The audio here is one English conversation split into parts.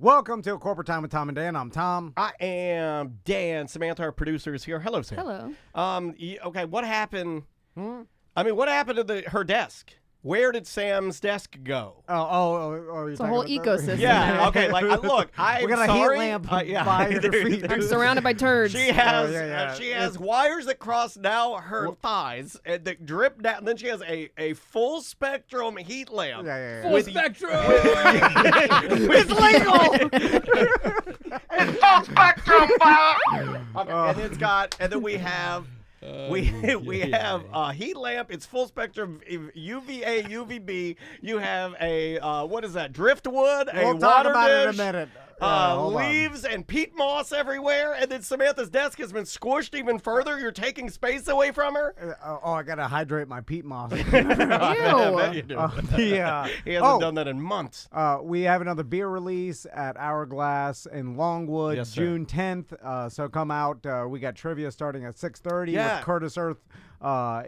Welcome to Corporate Time with Tom and Dan. I'm Tom. I am Dan. Samantha, our producer, is here. Hello, Sam. Hello. Okay, what happened? What happened to her desk? Where did Sam's desk go? It's a whole ecosystem. Yeah, okay, look, we got a heat lamp by her feet. I'm surrounded by turds. She has wires that cross now her thighs and that drip down. Then she has a full spectrum heat lamp. Full spectrum. It's legal. It's full spectrum. And then we have. We have a heat lamp. It's full spectrum UVA, UVB. You have a what is that? Driftwood. We'll talk about it in a minute. Leaves and peat moss everywhere, and then Samantha's desk has been squished even further. You're taking space away from her. I gotta hydrate my peat moss. Ew. I bet you do. He hasn't done that in months. We have another beer release at Hourglass in Longwood, Yes, sir. June 10th. So come out. We got trivia starting at 6:30 with Curtis Earth.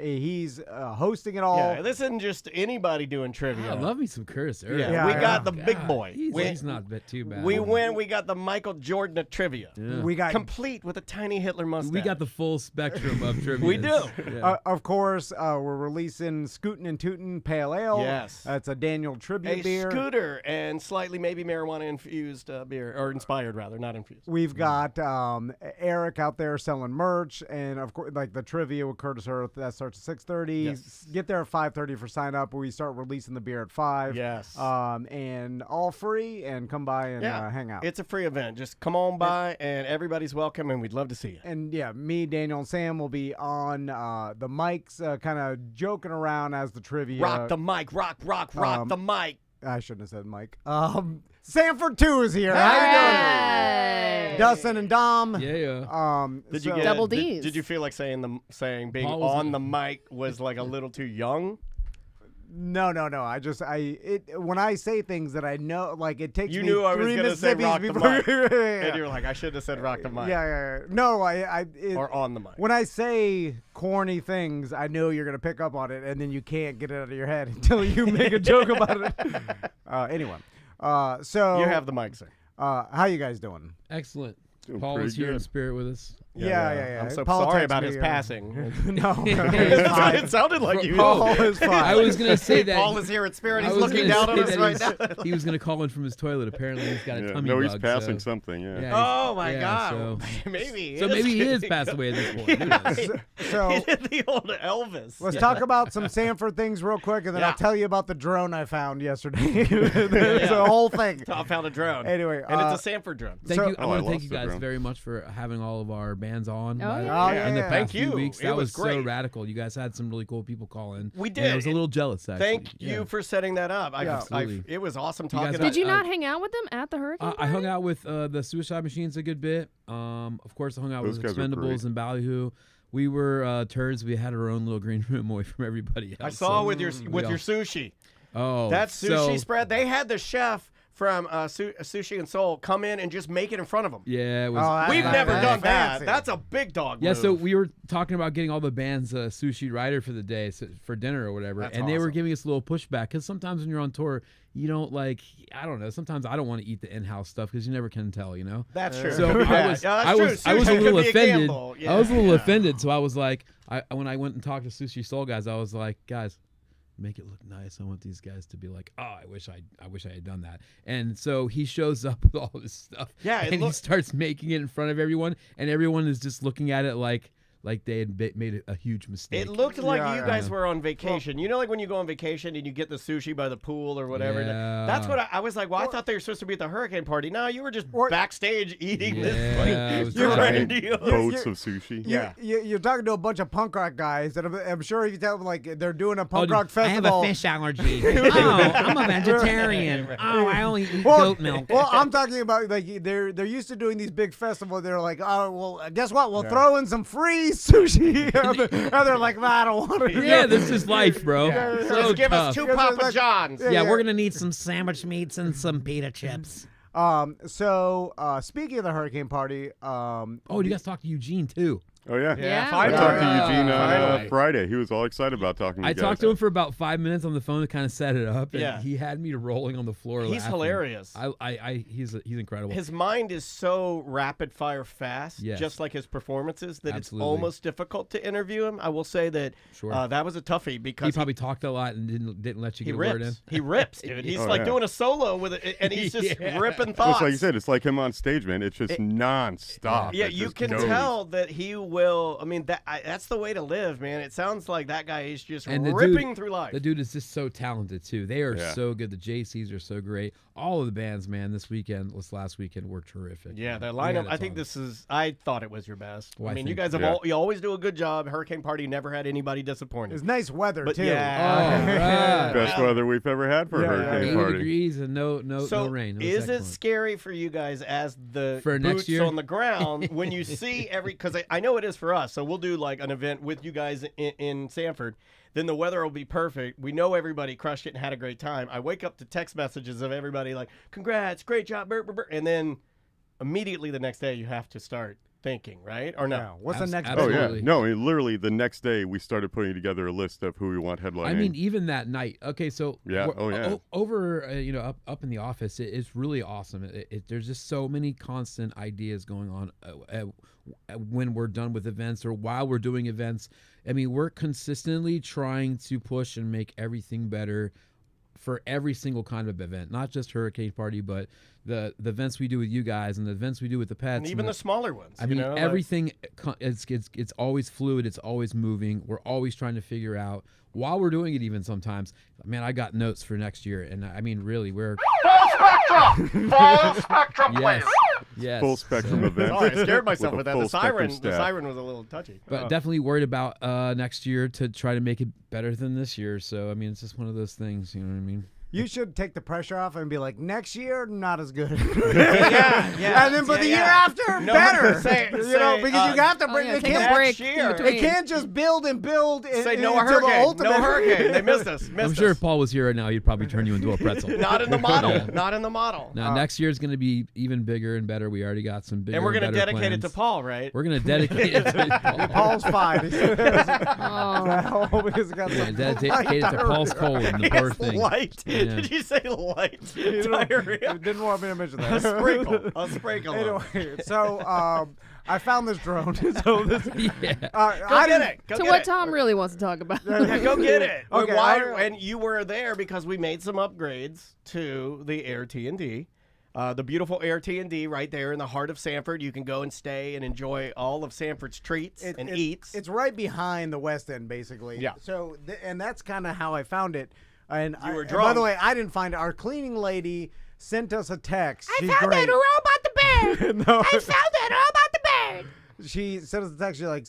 He's hosting it all. Yeah, this isn't just anybody doing trivia. I love me some Curtis Earth. Yeah, we got the big boy. He's not too bad. We got the Michael Jordan of trivia. Yeah. We got complete with a tiny Hitler mustache. We got the full spectrum of trivia. We do. Yeah. of course, we're releasing Scootin' and Tootin' Pale Ale. Yes. It's a Daniel tribute beer. Scooter and slightly maybe marijuana infused beer, or inspired rather, not infused. We've got Eric out there selling merch, and of course, like the trivia with Curtis Earth that starts at 6:30. Yes. Get there at 5:30 for sign up. We start releasing the beer at 5. Yes. And all free, and come by and hang out. It's a free event. Just come on by, and everybody's welcome, and we'd love to see you. And me, Daniel, and Sam will be on the mics, kind of joking around as the trivia. Rock the mic, rock the mic. I shouldn't have said Mike. Sanford 2 is here. Hey. How you doing? Dustin and Dom. Yeah. Did you get Double Ds. Did you feel like being Paul was on the mic was like a little too young? No. When I say things that I know, like it takes You me knew I was 3 gonna say Mississippis rock the before. mic. Yeah. And you're like, I should have said rock the mic. Yeah. No, Or on the mic. When I say corny things, I know you're gonna pick up on it, and then you can't get it out of your head until you make a joke about it. Anyway, so You have the mic, sir. how you guys doing? Excellent. Doing Paul pretty was here in good. spirit with us. Yeah. I'm so Paul sorry texted about me, his passing. No, It sounded like you. Paul is fine. I was gonna say that. Paul is here in spirit. I He's was looking gonna down on say us that right now. He was gonna call in from his toilet. Apparently, he's got a tummy No, bug. he's passing so. something, yeah. Oh my yeah, God! so- Maybe. So maybe he is passed away at this point. Who knows? So He did the old Elvis. let's talk about some Sanford things real quick, and then I'll tell you about the drone I found yesterday. It's a whole thing. I found a drone. Anyway, and it's a Sanford drone. Thank you. I I want to thank lost you the guys drone. very much for having all of our bands on. Oh, yeah. In the Yeah. past Thank few you. weeks. It That was was so great. radical. You guys had some really cool people call in. We And did. I was a little jealous, actually. Thank you for setting that up. Absolutely. It was awesome You guys talking. got- Did you Uh, not hang out with them at the hurricane? I hung out with the Suicide Machines a good bit. Of course, I hung out Those with guys are Expendables great. and Ballyhoo. We were turds. We had our own little green room away from everybody else. I saw so with your we all- sushi. Oh, That sushi so- spread. They had the chef from Sushi and Soul come in and just make it in front of them. Yeah, it was. We've never that's done that. fancy. That's a big dog Yeah, move. so we were talking about getting all the bands sushi rider for the day for dinner or whatever, That's and they were awesome. giving us a little pushback because sometimes when you're on tour, you don't like. I don't know. Sometimes I don't want to eat the in-house stuff because you never can tell, you know. That's true. So Yeah, I was, yeah, that's I true. was a Sushi little could be a offended. gamble. I was a little Yeah. offended, so I was like, when I went and talked to Sushi Soul guys, I was like, guys, make it look nice. I want these guys to be like, oh, I wish I had done that. And so he shows up with all this stuff. Yeah, it and he starts making it in front of everyone, and everyone is just looking at it like they had made a huge mistake. It looked like Yeah, you yeah. guys were on vacation. You know, like when you go on vacation and you get the sushi by the pool or whatever. Yeah. That's what I was like. Well, I thought they were supposed to be at the hurricane party. No, you were just backstage eating Yeah, this it like was grandiose. Boats of sushi. Yeah. You're talking to a bunch of punk rock guys, and I'm sure if you tell them like they're doing a punk dude, rock festival. allergy. Oh, I'm a vegetarian. Oh, I only eat goat milk. Well, I'm talking about like they're used to doing these big festivals. They're like, oh well, guess what? We'll throw in some free sushi. and they're like, I don't want to. Yeah, this is life, bro. Yeah. So Just give us tough. 2 Papa Johns. Yeah. We're gonna need some sandwich meats and some pita chips. So speaking of the hurricane party, Oh, you guys talked to Eugene too. Oh, yeah. Yeah. I finally. talked to Eugene on Finally. Friday. He was all excited about talking to you I guys. talked to him for about 5 minutes on the phone to kind of set it up, and Yeah. he had me rolling on the floor. He's laughing. hilarious. He's incredible. His mind is so rapid fire fast, Yes. just like his performances, that Absolutely. it's almost difficult to interview him. I will say that Sure. that was a toughie because He probably talked a lot and didn't let you he get a word in. rips. He rips, dude. He's Oh, like yeah. doing a solo with it, and he's just Yeah. ripping Well, thoughts. it's like you said, it's like him on stage, man. It's just nonstop. Yeah, It you just can goes. tell that he will. I mean, that's the way to live, man. It sounds like that guy is just And the ripping dude- through life. The dude is just so talented too. They are Yeah. so good. The JCs are so great. All of the bands, man, this last weekend were terrific. Yeah, their We lineup. had a I think ton. this is. I thought it was your best. Well, I I mean, you think- guys have Yeah. you always do a good job. Hurricane Party never had anybody disappointed. It's nice weather But too. yeah. right. Best weather we've ever had for a Yeah, hurricane 80 party. degrees and no So rain. It was is it excellent. scary for you guys as the For next boots year? on the ground when you see because I know it is for us. So we'll do like an event with you guys in Sanford. Then the weather will be perfect. We know everybody crushed it and had a great time. I wake up to text messages of everybody like, "Congrats, great job," burr, burr, burr," and then immediately the next day you have to start thinking, right? Or no? Yeah. What's the next? Oh, yeah. Absolutely. No, literally the next day we started putting together a list of who we want headlining. I mean, even that night. Okay, so Yeah, we're- oh, yeah. over up in the office, it's really awesome. There's just so many constant ideas going on when we're done with events or while we're doing events. I mean, we're consistently trying to push and make everything better for every single kind of event, not just Hurricane Party, but the events we do with you guys and the events we do with the pets. And even the smaller ones. I mean, you know, like- everything. It's always fluid. It's always moving. We're always trying to figure out while we're doing it. Even sometimes, man, I got notes for next year, and I mean, really, we're Full spectrum, yes, yes, full spectrum So- event. Sorry, I scared myself with that. full The spectrum siren staff. was a little touchy. But definitely worried about next year to try to make it better than this year. So I mean, it's just one of those things. You know what I mean? You should take the pressure off and be like, next year, not as good. yeah. And then for the year yeah. after, No, better. say- you know, say, because you have to bring. yeah, It take a can't. break year. in It between. can't just build and build. Say no until the hurricane. ultimate. No hurricane. They missed us. I'm sure if Paul was here right now, he'd probably turn you into a pretzel. Not in the model. Yeah. Not in the model. Now next year is going to be even bigger and better. We already got some bigger. And we're going to dedicate it to Paul, right? We're going to dedicate it to Paul. Paul's fine. Oh. Because it got Yeah, some dedicate it to Paul's colon, the He poor has thing. light. Yeah. Did you say light? You Diarrhea. didn't want me to mention A that. sprinkle. A sprinkle. Anyway, so I found this drone. So this, Yeah. Go I get didn't- it. Go To get what it. Tom really wants to talk about. Yeah, go get it. Okay, And you were there because we made some upgrades to the Air T&D. The beautiful Air T&D right there in the heart of Sanford. You can go and stay and enjoy all of Sanford's treats and eats. It's right behind the West End, basically. Yeah. So, and that's kind of how I found it. And, You were and by the drunk. way, I didn't find it. Our cleaning lady sent us a text. She's found great. out all about the bird. No. I found out all about the bird. She sent us a text. She's like,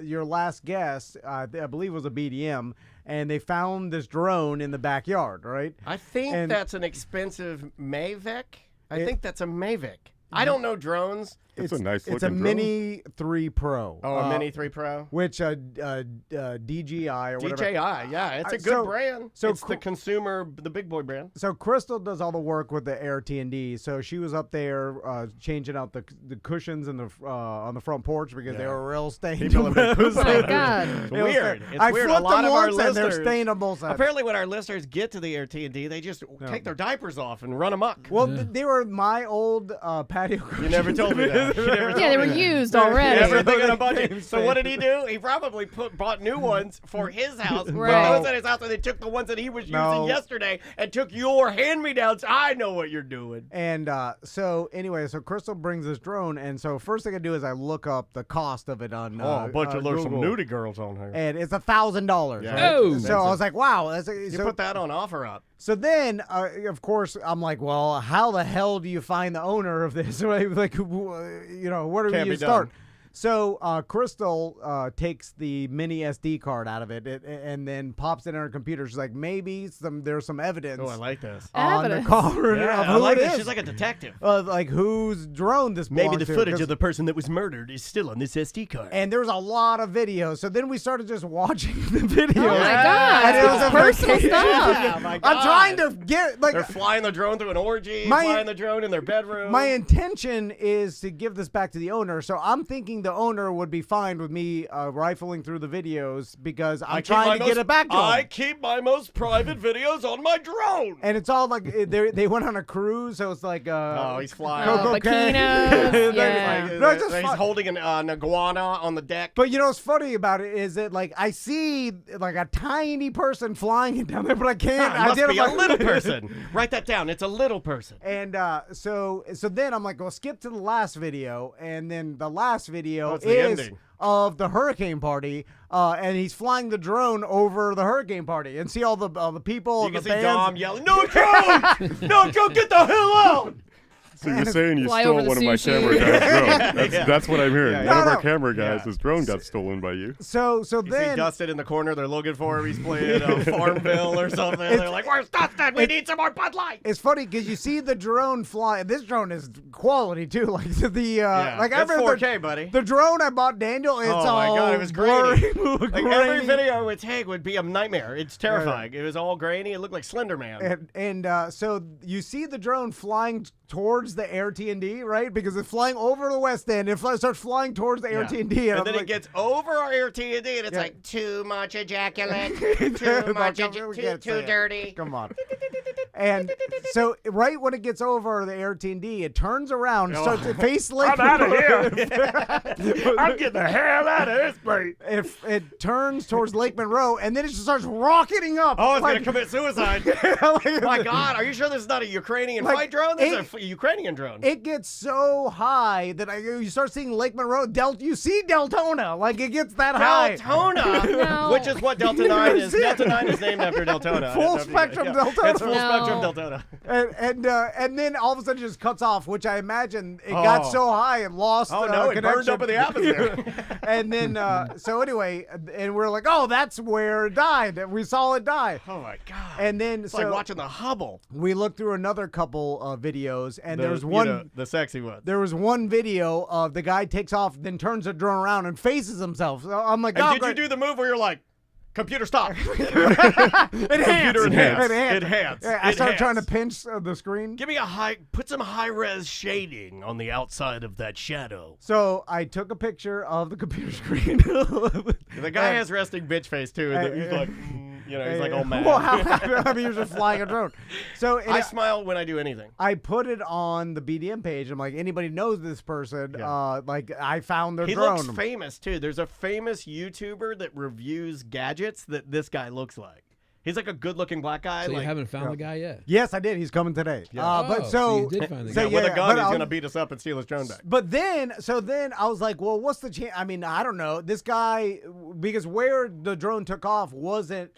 your last guest, I believe, was a BDM, and they found this drone in the backyard, right? I think And- that's an expensive Mavic. I It- think that's a Mavic. I don't know drones. It's a nice It's a looking drone. Mini 3 Pro. Oh, a Mini 3 Pro. Which DJI or whatever. DJI, yeah, it's a good So- brand. so It's the consumer, the big boy brand. So Crystal does all the work with the Air T&D. So she was up there changing out the cushions in the on the front porch because they Yeah. were real stained. People have been pooping Oh my on it. God. It's It was weird. stained. It's I weird. A flipped lot them of our once and they're listeners. stained on both sides. Apparently, when our listeners get to the Air T&D, they just take their diapers off and run amok. Well, they were my old patio cushions. You never told me that. You never Yeah, told they me were that. used already. Everything on a They budget. came So what did he do? He probably bought new ones for his house. Right. Put those at his house, and they took the ones that he was using No. yesterday and took your hand-me-downs. I know what you're doing. And so anyway, so Crystal brings this drone, and so first thing I do is I look up the cost of it on Google. girls on here. And it's $1,000. Yeah. right? Oh. So I was like, wow. That's You so, put that on offer up. so then, of course, I'm like, well, how the hell do you find the owner of this? Like, where do Can't you be start? done. So Crystal takes the mini SD card out of it and then pops it in her computer. She's like, maybe there's some evidence Oh, I like this. on Evidence. the car Yeah, of I who like it this. is. She's like a detective. Like whose drone this belonged to, 'cause- person that was murdered is still on this SD card. and there's a lot of videos. So then we started just watching the videos. Oh my God. And it was a Personal vacation. stuff. Yeah, my I'm God. trying to get like They're flying the drone through an orgy, My- flying the drone in their bedroom. my intention is to give this back to the owner. So I'm thinking the owner would be fine with me rifling through the videos because I'm keep trying my to get it back to I him. keep my most private videos on my drone. And it's all like they went on a cruise, so it's like Oh, he's flying. Coco Cay. Bikinos, Like, yeah. No, it's just he's fun. holding an iguana on the deck. But you know what's funny about it is that like I see like a tiny person flying it down there, but I can't it must be a identify little person. Write that down. It's a little person. And so then I'm like, well, skip to the last video, and then the last video Oh, it's the is ending. of the hurricane party, and he's flying the drone over the hurricane party, and see all the people. You and can the see bands. Dom yelling, "No drone! No drone! Get the hell out!" So you're saying you Fly stole over the one of my sushi. camera guys' drone. Yeah. That's what I'm hearing. Yeah, One of No, our no. camera guys, Yeah. his drone got stolen by you. So You see then Dustin in the corner. They're looking for him. He's playing Farmville or something. They're like, "Where's Dustin? We need some more Bud Light." it's funny because you see the drone fly. This drone is quality too. Like the Yeah, like I it's remember 4K, buddy. the drone I bought Daniel. It's Oh my all God, it was blurry, grainy. Like every grainy. video I would take would be a nightmare. It's terrifying. It was all grainy. It looked like Slender Man. And so you see the drone flying towards the Air T&D, right? Because it's flying over the West End. It starts flying towards the Air Yeah. T&D. And I'm then like, it gets over our Air T&D, and it's Yeah. like too much ejaculate, No, too much, come on, we can't say too it. dirty. Come on. And so right when it gets over the Air T&D, it turns around, and starts face like I'm out of here. I'm getting the hell out of this place. It turns towards Lake Monroe, and then it just starts rocketing up. Oh, it's like, gonna commit suicide. like, My God, are you sure this is not a Ukrainian Like, fight drone? This is a Ukrainian drone. It gets so high that you start seeing Lake Monroe. You see Deltona, like it gets that high. Deltona, No. which is what Delta 9 is. see it? Delta 9 is named after Deltona. Full spectrum Deltona. It's full No. spectrum Deltona. And then all of a sudden it just cuts off, which I imagine it got Oh. so high it lost. Oh no, it burned connection. up in the atmosphere. And then so anyway, and we're like, oh, that's where it died. We saw it die. Oh my God. And then It's so like watching the Hubble. we looked through another couple of videos, and there was The, one. you know, the sexy one. There was one video of the guy takes off, then turns the drone around and faces himself. So I'm like, And oh, did great. you do the move where you're like, computer stop? Enhance. Computer enhance. Enhance. Yeah, I started Enhance. trying to pinch the screen. Give me put some high res shading on the outside of that shadow. So I took a picture of the computer screen. The guy has resting bitch face too. And he's like, he's like all mad. Well, I mean, you're just flying a drone. So I smile when I do anything. I put it on the BDM page. I'm like, anybody knows this person? Yeah. Like, I found their He drone. looks famous too. There's a famous YouTuber that reviews gadgets that this guy looks like. He's like a good-looking black guy. So you like, haven't found the guy yet? Yes, I did. He's coming today. But Oh, so you did find the so guy. with yeah, a gun, but he's I'll- gonna beat us up and steal his drone back. But then I was like, well, what's the chance? I mean, I don't know. This guy, because where the drone took off wasn't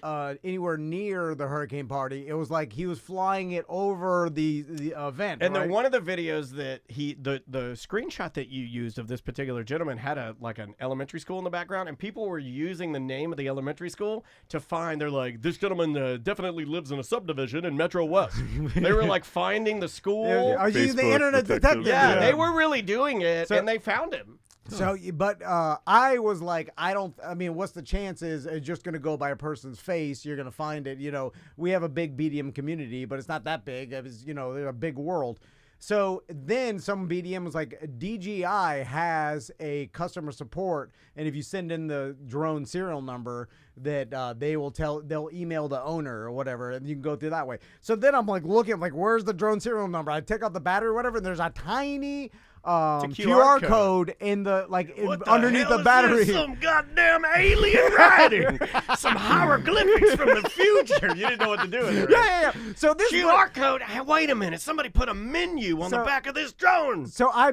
anywhere near the hurricane party. It was like he was flying it over the event. And right? then one of the videos that the screenshot that you used of this particular gentleman had an elementary school in the background, and people were using the name of the elementary school to find. They're like, this gentleman definitely lives in a subdivision in Metro West. They were like finding the school. I was using the Facebook internet detective. detective. Yeah, they were really doing it, So- and they found him. So, but I was like, I mean, what's the chances it's just going to go by a person's face? You're going to find it. You know, we have a big BDM community, but it's not that big. It's, they're a big world. So then some BDM was like, DJI has a customer support, and if you send in the drone serial number, that they'll email the owner or whatever, and you can go through that way. So then I'm like looking, like, where's the drone serial number? I take out the battery or whatever, and there's a tiny QR code in the What underneath hell the is battery. this? Some goddamn alien writing. Some hieroglyphics from the future. You didn't know what to do with it. Right? Yeah. So this QR code. Hey, wait a minute. Somebody put a menu on the So- back of this drone. So I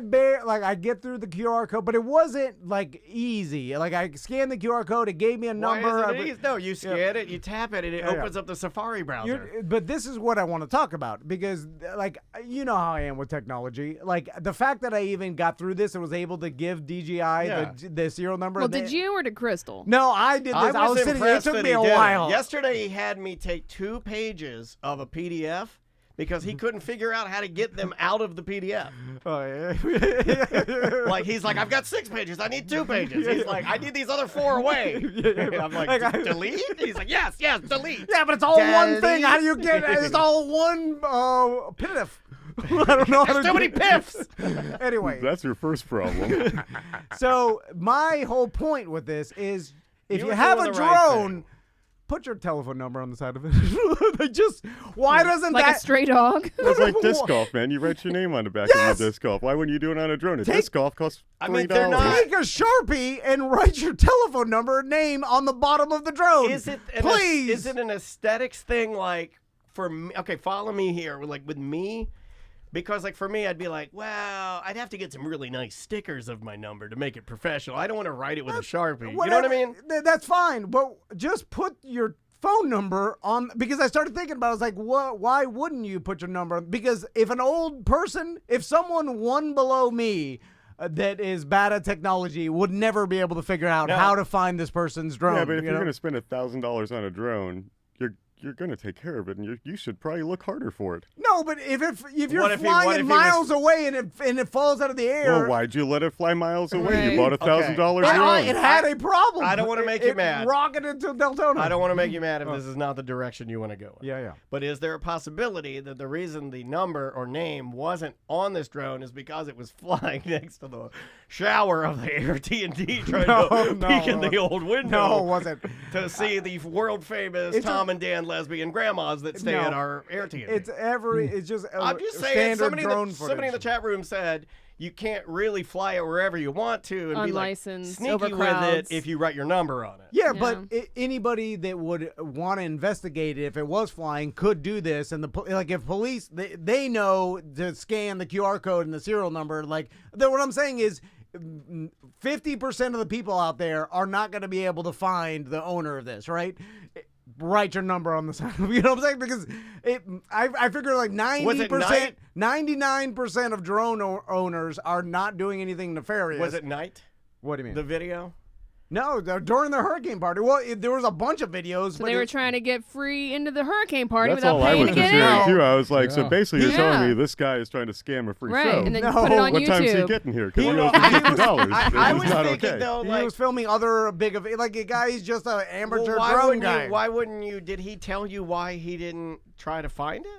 get through the QR code, but it wasn't like easy. Like I scanned the QR code, it gave me a number. Why isn't it easy? No, you scan it, you tap it, and it opens up the Safari browser. But this is what I want to talk about because, like, you know how I am with technology. Like the fact that I even got through this and was able to give DJI the serial number. Well, did you or did Crystal? No, I did this. I was sitting. It impressed took that me he a did it. while. Yesterday, he had me take 2 pages of a PDF because he couldn't figure out how to get them out of the PDF. Oh, yeah. Like, he's like, I've got 6 pages. I need 2 pages. He's like, I need these other 4 away. I'm like, delete? He's like, yes, delete. Yeah, but it's all one thing. How do you get? It's all one PDF. I don't know how to There's too many piffs. Anyway, That's your first problem. so my whole point with this is if You you were have doing a the right drone, thing. put your telephone number on the side of it. They just why doesn't Like that a stray dog. It's like disc golf, man. You write your name on the back Yes! of your disc golf. Why wouldn't you do it on a drone? A Take- disc golf costs $3. I mean, they're not- take a Sharpie and write your telephone number name on the bottom of the drone? Is it please? Is it an aesthetics thing? Like for me, okay, follow me here. Like with me, because like for me, I'd be like, well, I'd have to get some really nice stickers of my number to make it professional. I don't want to write it with a Sharpie. You know what I Whatever. mean? That's fine, but just put your phone number on, because I started thinking about it. I was like, what? Why wouldn't you put your number on? Because if an old person, if someone one below me that is bad at technology would never be able to figure out No. how to find this person's drone. Yeah, but if you you're know? going to spend $1,000 on a drone, you're going to take care of it, and you should probably look harder for it. No, but if you're What if he- flying what it if he miles away and it falls out of the air, Well, why'd you let it fly miles away? Right. You bought a $1,000 drone. it had a problem. I don't wanna make you mad. It rocketed to Deltona. I don't want to make you mad if this is not the direction you want to go in. Yeah, yeah. But is there a possibility that the reason the number or name wasn't on this drone is because it was flying next to the shower of the AT&T trying to peek in the old window No, it wasn't. to see the world famous It's Tom a- and Dan lesbian grandmas that stay No. at our AT&T? It's just I'm just saying, standard drone somebody in the footage. chat room said you can't really fly it wherever you want to and be like Unlicensed, sneaky over with it crowds. if you write your number on it. Yeah, but anybody that would want to investigate it if it was flying could do this. And like if police, they know to scan the QR code and the serial number. Like what I'm saying is 50% of the people out there are not going to be able to find the owner of this, right? Write your number on the side. You know what I'm saying? Because I figure like 90%, 99% of drone owners are not doing anything nefarious. Was it night? What do you mean? The video? No, during the hurricane party. Well, there was a bunch of videos. So but they were trying to get free into the hurricane party That's without all I paying was to just get hearing, in. too. I was like, so Yeah. basically you're telling Yeah. me this guy is trying to scam a free Right, show. and then No. you put it on What time's he YouTube. getting here? Because He he was- owes me $50. I This was is not thinking okay. though, he like, was filming other big like a guy. He's just an amateur why drone wouldn't guy. you? Why wouldn't you? Did he tell you why he didn't try to find it?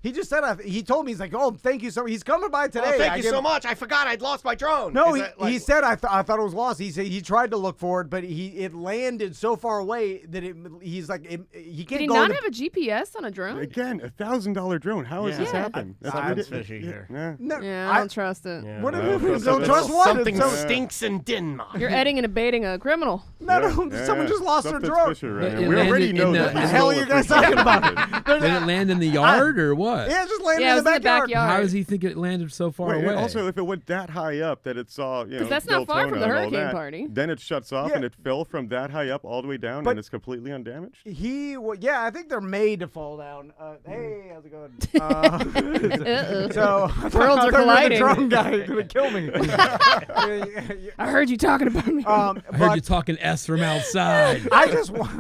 He just said he told me he's like, oh, thank you so. He's coming by today. Oh, thank I you didn't- so much. I forgot I'd lost my drone. No, Is that, like- he said I thought it was lost. He said he tried to look for it, but it landed so far away that he's like he Did can't he go. not in have a GPS on a drone? Again, $1,000 drone. How has this Yeah. happened? That's Something's ridiculous. fishy here. Yeah. no, Yeah, I don't trust it. Yeah. What No, if that's- don't that's- trust what? Something So- stinks in Denmark. You're aiding and abetting a criminal. no, Yeah, someone just lost their Something's drone. fishy right It now. We already landed know in that. the- he The hell stole are you it guys from talking about? Did it land in the yard or what? Yeah, it just landed Yeah, in it the was in the backyard. backyard. How does he think it landed so far Wait, away? and also, if it went that high up that it saw, that's not far from Deltona the and all hurricane that, party. then it shuts off Yeah. and it fell from that high up all the way down But- and it's completely undamaged. Yeah, I think they're made to fall down. Hey, how's it going? Uh-oh. So Worlds I are thought the colliding. drone guy is gonna kill me. I heard you talking about me. I heard but you talking S from outside. I just want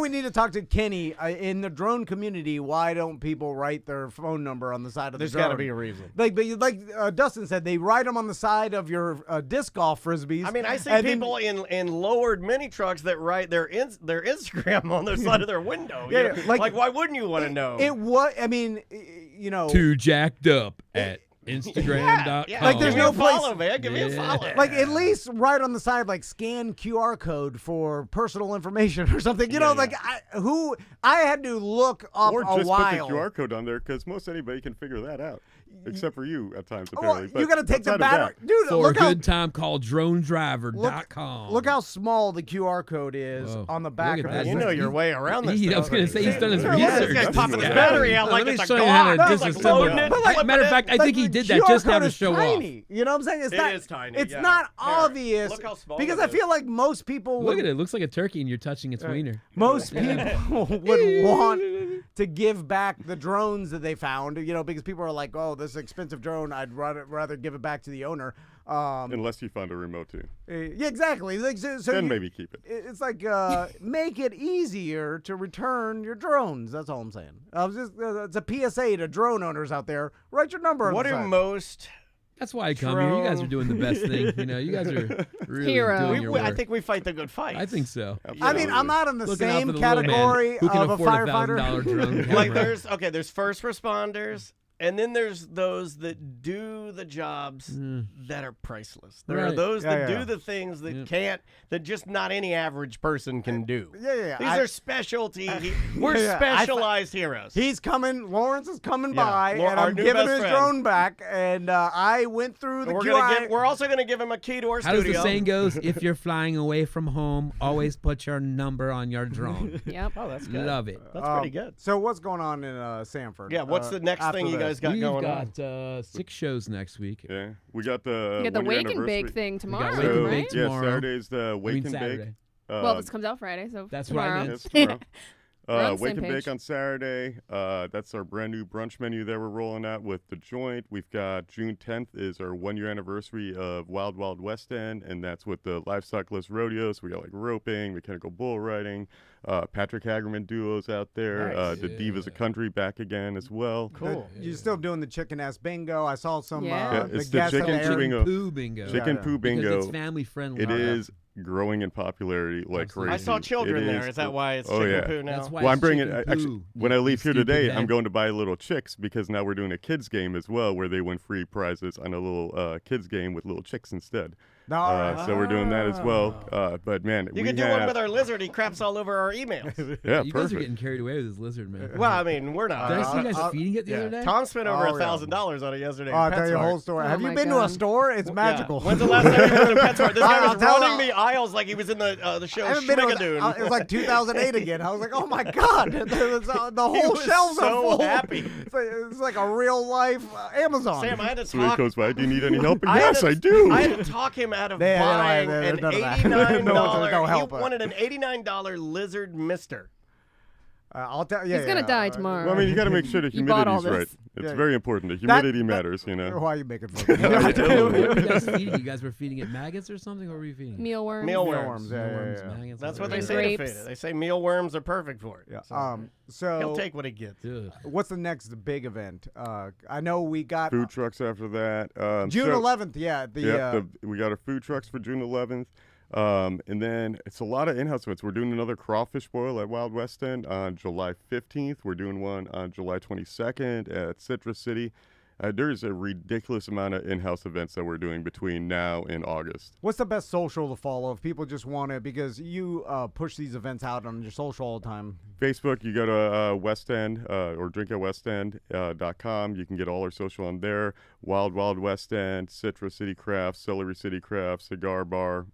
we need to talk to Kenny in the drone community. Why don't people write their phone number on the side of There's the drone? got to be a reason. Like Dustin said, they write them on the side of your disc golf frisbees. I mean, I see and then- people in lowered mini trucks that write their Instagram on the side of their window. You Yeah, know? like- like why wouldn't you want to know? It was. I mean, Too jacked up at Instagram.com. yeah. Like, there's Give me no a place- follow, man. Give me a Yeah. follow. like at least right on the side, like scan QR code for personal information or something. You know, like I had to look up Or a just while. put the QR code on there because most anybody can figure that out, except for you at times, Well, apparently. you got to take the outside of battery, that- dude. For a Look how good time, call dronedriver.com. look how small the QR code is Whoa. on the back Look of at that. that. you know your way around this. I was going to say he's done his Yeah, Yeah, research. this guy's popping his guy. battery out like Let me it's a show you how to god. He's like disassemble loading it. it. But like- flipping Matter of it. fact, I But think he the did that QR just now code to is show off. tiny. You know what I'm saying? It's It not, is tiny, It's yeah. not Here, obvious. look how small because it I is. feel like most people Look at it. It looks like a turkey and you're touching its wiener. Most people would want to give back the drones that they found, because people are like, "Oh, this is an expensive drone. I'd rather give it back to the owner." Unless you found a remote too. Yeah, exactly. Like, so Then maybe keep it. It's like make it easier to return your drones. That's all I'm saying. I was just it's a PSA to drone owners out there. Write your number. on What the do side. most? That's why I come here. You guys are doing the best thing. You guys are really Hero. doing your work. I think we fight the good fight. I think so. I mean, I'm not in the Looking out same for the little man category who can of a afford firefighter. $1,000 drone like camera. there's first responders And then there's those that do the jobs that are priceless. There are Right. those that Yeah. do the things that that just not any average person can do. Yeah. These are specialty. We're Yeah, specialized heroes. He's coming. Lawrence is coming Yeah, by, and our I'm new giving best his friend. drone back. And I went through the We're also gonna give him a key to our How does studio. the saying goes? If you're flying away from home, always put your number on your drone. Yep. Oh, that's good. Love it. That's pretty good. So what's going on in Sanford? Yeah. What's the next after thing you this? guys got We've going on? got 6 shows next week. Yeah, we got the You got the 1 year Wake and Bake anniversary. thing tomorrow, Wake and So, Bake right? yeah, tomorrow. Saturday's the Wake and Saturday. Bake. Well, this comes out Friday, so That's what I tomorrow. meant. Yes, tomorrow. We're on the Wake same and page. Bake on Saturday. That's our brand new brunch menu that we're rolling out with the joint. We've got June 10th is our 1 year anniversary of Wild Wild West End, and that's with the livestock-less rodeo. So we got like roping, mechanical bull riding, Patrick Hagerman duos out there. Nice. The Divas of Country back again as well. Cool. You're still doing the chicken ass bingo. I saw some. Yeah. Yeah, the it's the guests chicken there. bingo. Poo bingo. Chicken Yeah. poo Because bingo. it's family friendly. It is growing in popularity like Absolutely. crazy. I saw children It there. Is that why it's chicken yeah. poo now? That's why Well, I'm it's bringing chicken actually poo, when I you leave here stupid today, I'm head. going to buy little chicks because now we're doing a kids game as well, where they win free prizes on a little kids game with little chicks instead. No, So we're doing that as well. But man, You we could do have, one with our lizard. He craps all over our emails. yeah, You guys are perfect. getting carried away with this lizard, man. Well, I mean, we're not. Did I see you guys I'll- feeding it the other day? Tom spent over Oh, yeah. $1,000 on it yesterday. Oh, at I'll tell you a PetSmart. whole story. Oh Have you my been to a God. store? It's magical. Yeah. When's the last time you went to PetSmart? This guy I'll was tell- running the aisles like he was in the show I haven't been to Schmigadoon. it was like 2008 again. I was like, oh my god, the whole was shelves are so full. happy. It's like a real life Amazon. Sam, I had to So he talk. goes by, do you need any help? I had Yes, to- I do. I had to talk him out of They- buying they- an none of that. $89. No help. He wanted an $89 lizard mister. I'll tell you. He's gonna die tomorrow. Well, I mean, you got to make sure the You bought all humidity's right. this. It's Yeah. very important. The That- humidity matters, you know. Why are you making fun of me? What were you guys feeding? You guys were feeding it maggots or something? Or were you feeding it? Mealworms. Mealworms. Yeah, yeah, Mealworms, yeah. maggots, That's all what they that. say to Grapes. feed it. They say mealworms are perfect for it. Yeah. So So he'll take what he gets. Ugh. what's the next big event? I know we got Food trucks after that. June so- 11th. Yeah. we got our food trucks for June 11th. And then it's a lot of in-house events. We're doing another crawfish boil at Wild West End on July 15th. We're doing one on July 22nd at Citrus City. There's a ridiculous amount of in-house events that we're doing between now and August. What's the best social to follow if people just want to? Because you push these events out on your social all the time. Facebook, you go to West End or drinkatwestend.com. You can get all our social on there. Wild Wild West End, Citrus City Crafts, Celery City Crafts, Cigar Bar,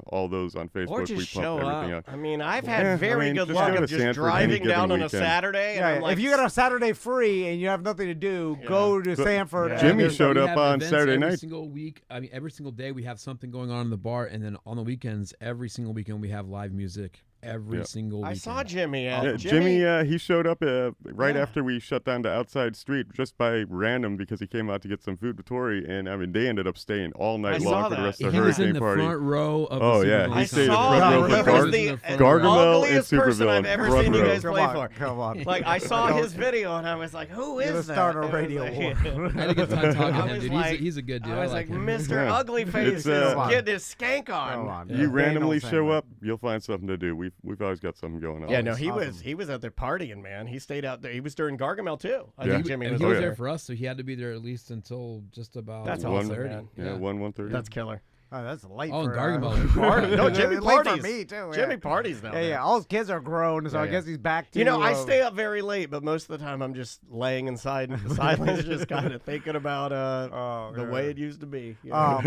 all those on Facebook. Or we just pump show everything up. out. I mean, I've Yeah, had I very mean, good just luck go to of just Sanford any driving given down on a weekend. Saturday. And Yeah, I'm like, if you got a Saturday free and you have nothing to do, Yeah. go to But Sanford. Yeah. and Jimmy there's- showed We up have on events Saturday every night. single week. I mean, every single day we have something going on in the bar, and then on the weekends, every single weekend we have live music. Every Yeah. single I weekend. saw Jimmy. At Yeah, Jimmy. he showed up right Yeah. after we shut down the outside street just by random because he came out to get some food with Tori, and I mean they ended up staying all night I saw long for the that. rest He of the was in hurricane the party. front row of Oh, the yeah, Super Bowl. he I stayed in saw front row him. for He Gar- was the Gargamel and ugliest Super person Bowl, I've ever front seen you row. guys Come play on, for. come on. Like I saw his video and I was like, "Who You're is gonna that?" start a It was radio like- war. I had a good time talking I to him, was dude. like- He's a good dude. I was like like, him. "Mr. Yeah. Uglyface It's, is uh, getting his skank Come on." on. You randomly Daniel show Sandler. up, you'll find something to do. We've always got something going on. Yeah, no, he Awesome. was out there partying, man. He stayed out there. He was during Gargamel too. I Yeah. think Jimmy And was he Oh, was yeah. there for us, so he had to be there at least until just about That's One- awesome, 1:30. man. Yeah, 1:30. That's killer. Oh, that's late Oh, and for Gargamel. Party. No, Jimmy late for parties. me too. Jimmy yeah. parties now. Yeah, yeah. All his kids are grown, so Yeah, I yeah. guess he's back to. You know, I stay up very late, but most of the time I'm just laying inside in silence, just kind of thinking about the yeah. way it used to be. You know?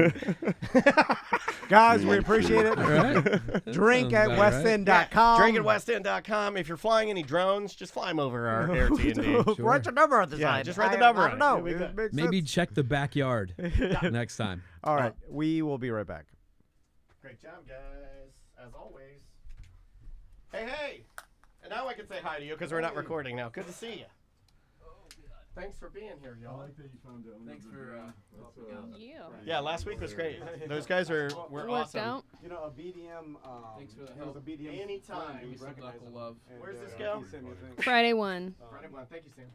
Guys, we appreciate it. All right. Drink at Sounds about right. westend.com. Drink at westend.com. If you're flying any drones, just fly them over our air T&D. Sure. Write your number on the Yeah, side. just write the number I on don't it. know. It'll be It good. makes Maybe sense. check the backyard next time. All right, we will be right back. Great job, guys, as always. Hey! And now I can say hi to you because we're not recording now. Good to see you. Thanks for being here, y'all. Thanks for Yeah. Yeah, last week was great. Those guys were Worked awesome. out. You know, a BDM. Thanks for the he was help. a BDM Anytime. friend. Give me some knuckle love. Where's this go? He sent me a thing. Friday one. Thank you, Sam.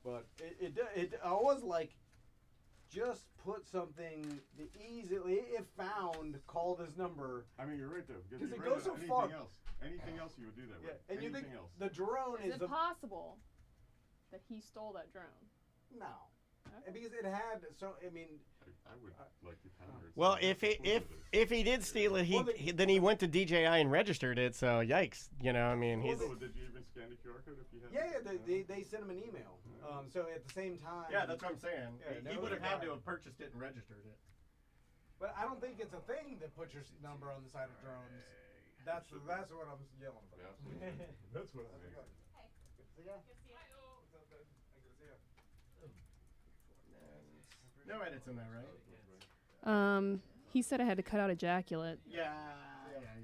But it I was like, just put something the easily if found, call this number. I mean, you're right though. Because it goes so far. Anything else you would do that Yeah, and you think the drone Is is it the possible that he stole that drone? no. Because it had so. I mean, I would like to counter it. Well, if he did steal it, then he went to DJI and registered it. So yikes, you know. I mean, he's. Did you even scan the QR code if you had? yeah, they sent him an email. So at the same time. Yeah, that's what I'm saying. Yeah, he no, would have you're had to right. have purchased it and registered it. But I don't think it's a thing that puts your number on the side of drones. That's what I'm yelling about. Yeah, that's what I think. No edits in that, right? He said I had to cut out ejaculate. Yeah.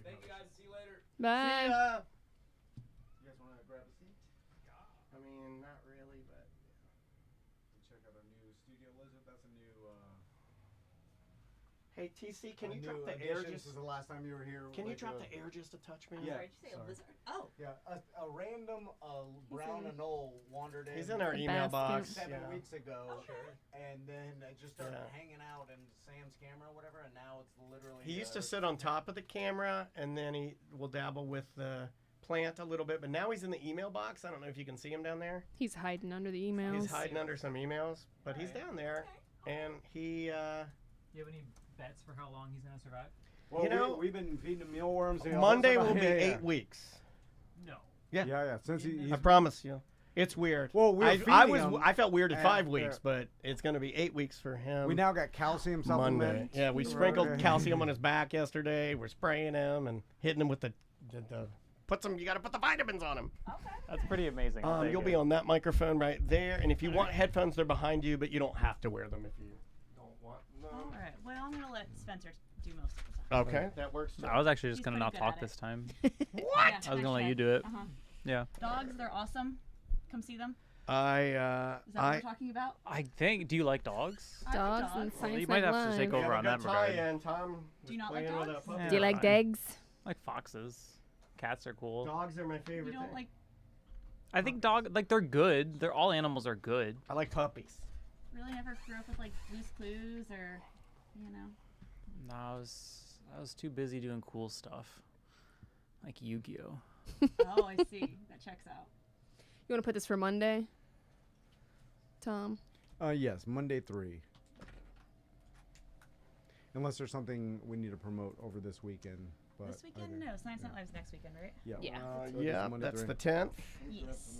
Thank you guys. See you later. Bye. You guys want to grab a seat? I mean, not really, but. Check out our new Studio Lizard. That's a new. Hey, TC, can a you new drop the air addition. just? This is the last time you were here. Can you like, drop the air just a touch, man? Yeah. Sorry, did you say a lizard? Oh. Yeah, a random brown in- anole wandered in. He's in our The email box. basket. 7 Yeah. weeks ago, and then it just started Yeah. hanging out in Sam's camera or whatever, and now it's literally. He used to sit on top of the camera, and then he will dabble with the plant a little bit. But now he's in the email box. I don't know if you can see him down there. He's hiding under the emails. He's hiding under some emails, but he's down there, and he. Do you have any bets for how long he's gonna survive? Well, you know, we've been feeding him mealworms. you know, Monday that's will about- be yeah, 8 weeks. No. Yeah. Since he's I promise you. It's weird. Well, we're I feeding him, I felt weird at and 5 weeks, but it's going to be 8 weeks for him. we now got calcium Monday. supplements. Yeah, we sprinkled calcium on his back yesterday. We're spraying him and hitting him with the put some. You got to put the vitamins on him. That's pretty amazing. I'll take You'll it. be on that microphone right there, and if you want headphones, they're behind you, but you don't have to wear them if you don't want them. All right. Well, I'm gonna let Spencer do most of the time. Okay, that works. Too. I was actually just He's gonna pretty not good talk at this it. time. What? I was gonna let you do it. Uh-huh. Yeah. Dogs, they're awesome. Come see them. Is I that what we're talking about? I think. Do you like dogs? I like Dogs and dogs. science you might Night have to take Live. over on that regard. tie-in. Tom Do you not was like playing with dogs? that puppy. Yeah. Do you like fine. dags? I like foxes. Cats are cool. Dogs are my favorite You don't thing. like I think they're good. They're all animals are good. I like puppies. really never grew up with like Blue's Clues or, you know. No, I was too busy doing cool stuff, like Yu-Gi-Oh. Oh, I see. That checks out. You want to put this for Monday, Tom? Yes, Monday 3. Unless there's something we need to promote over this weekend. But This weekend? No, Science Night Live's next weekend, right? Yeah. Yeah. So it is Yeah, Monday that's 3. the 10th. Yes.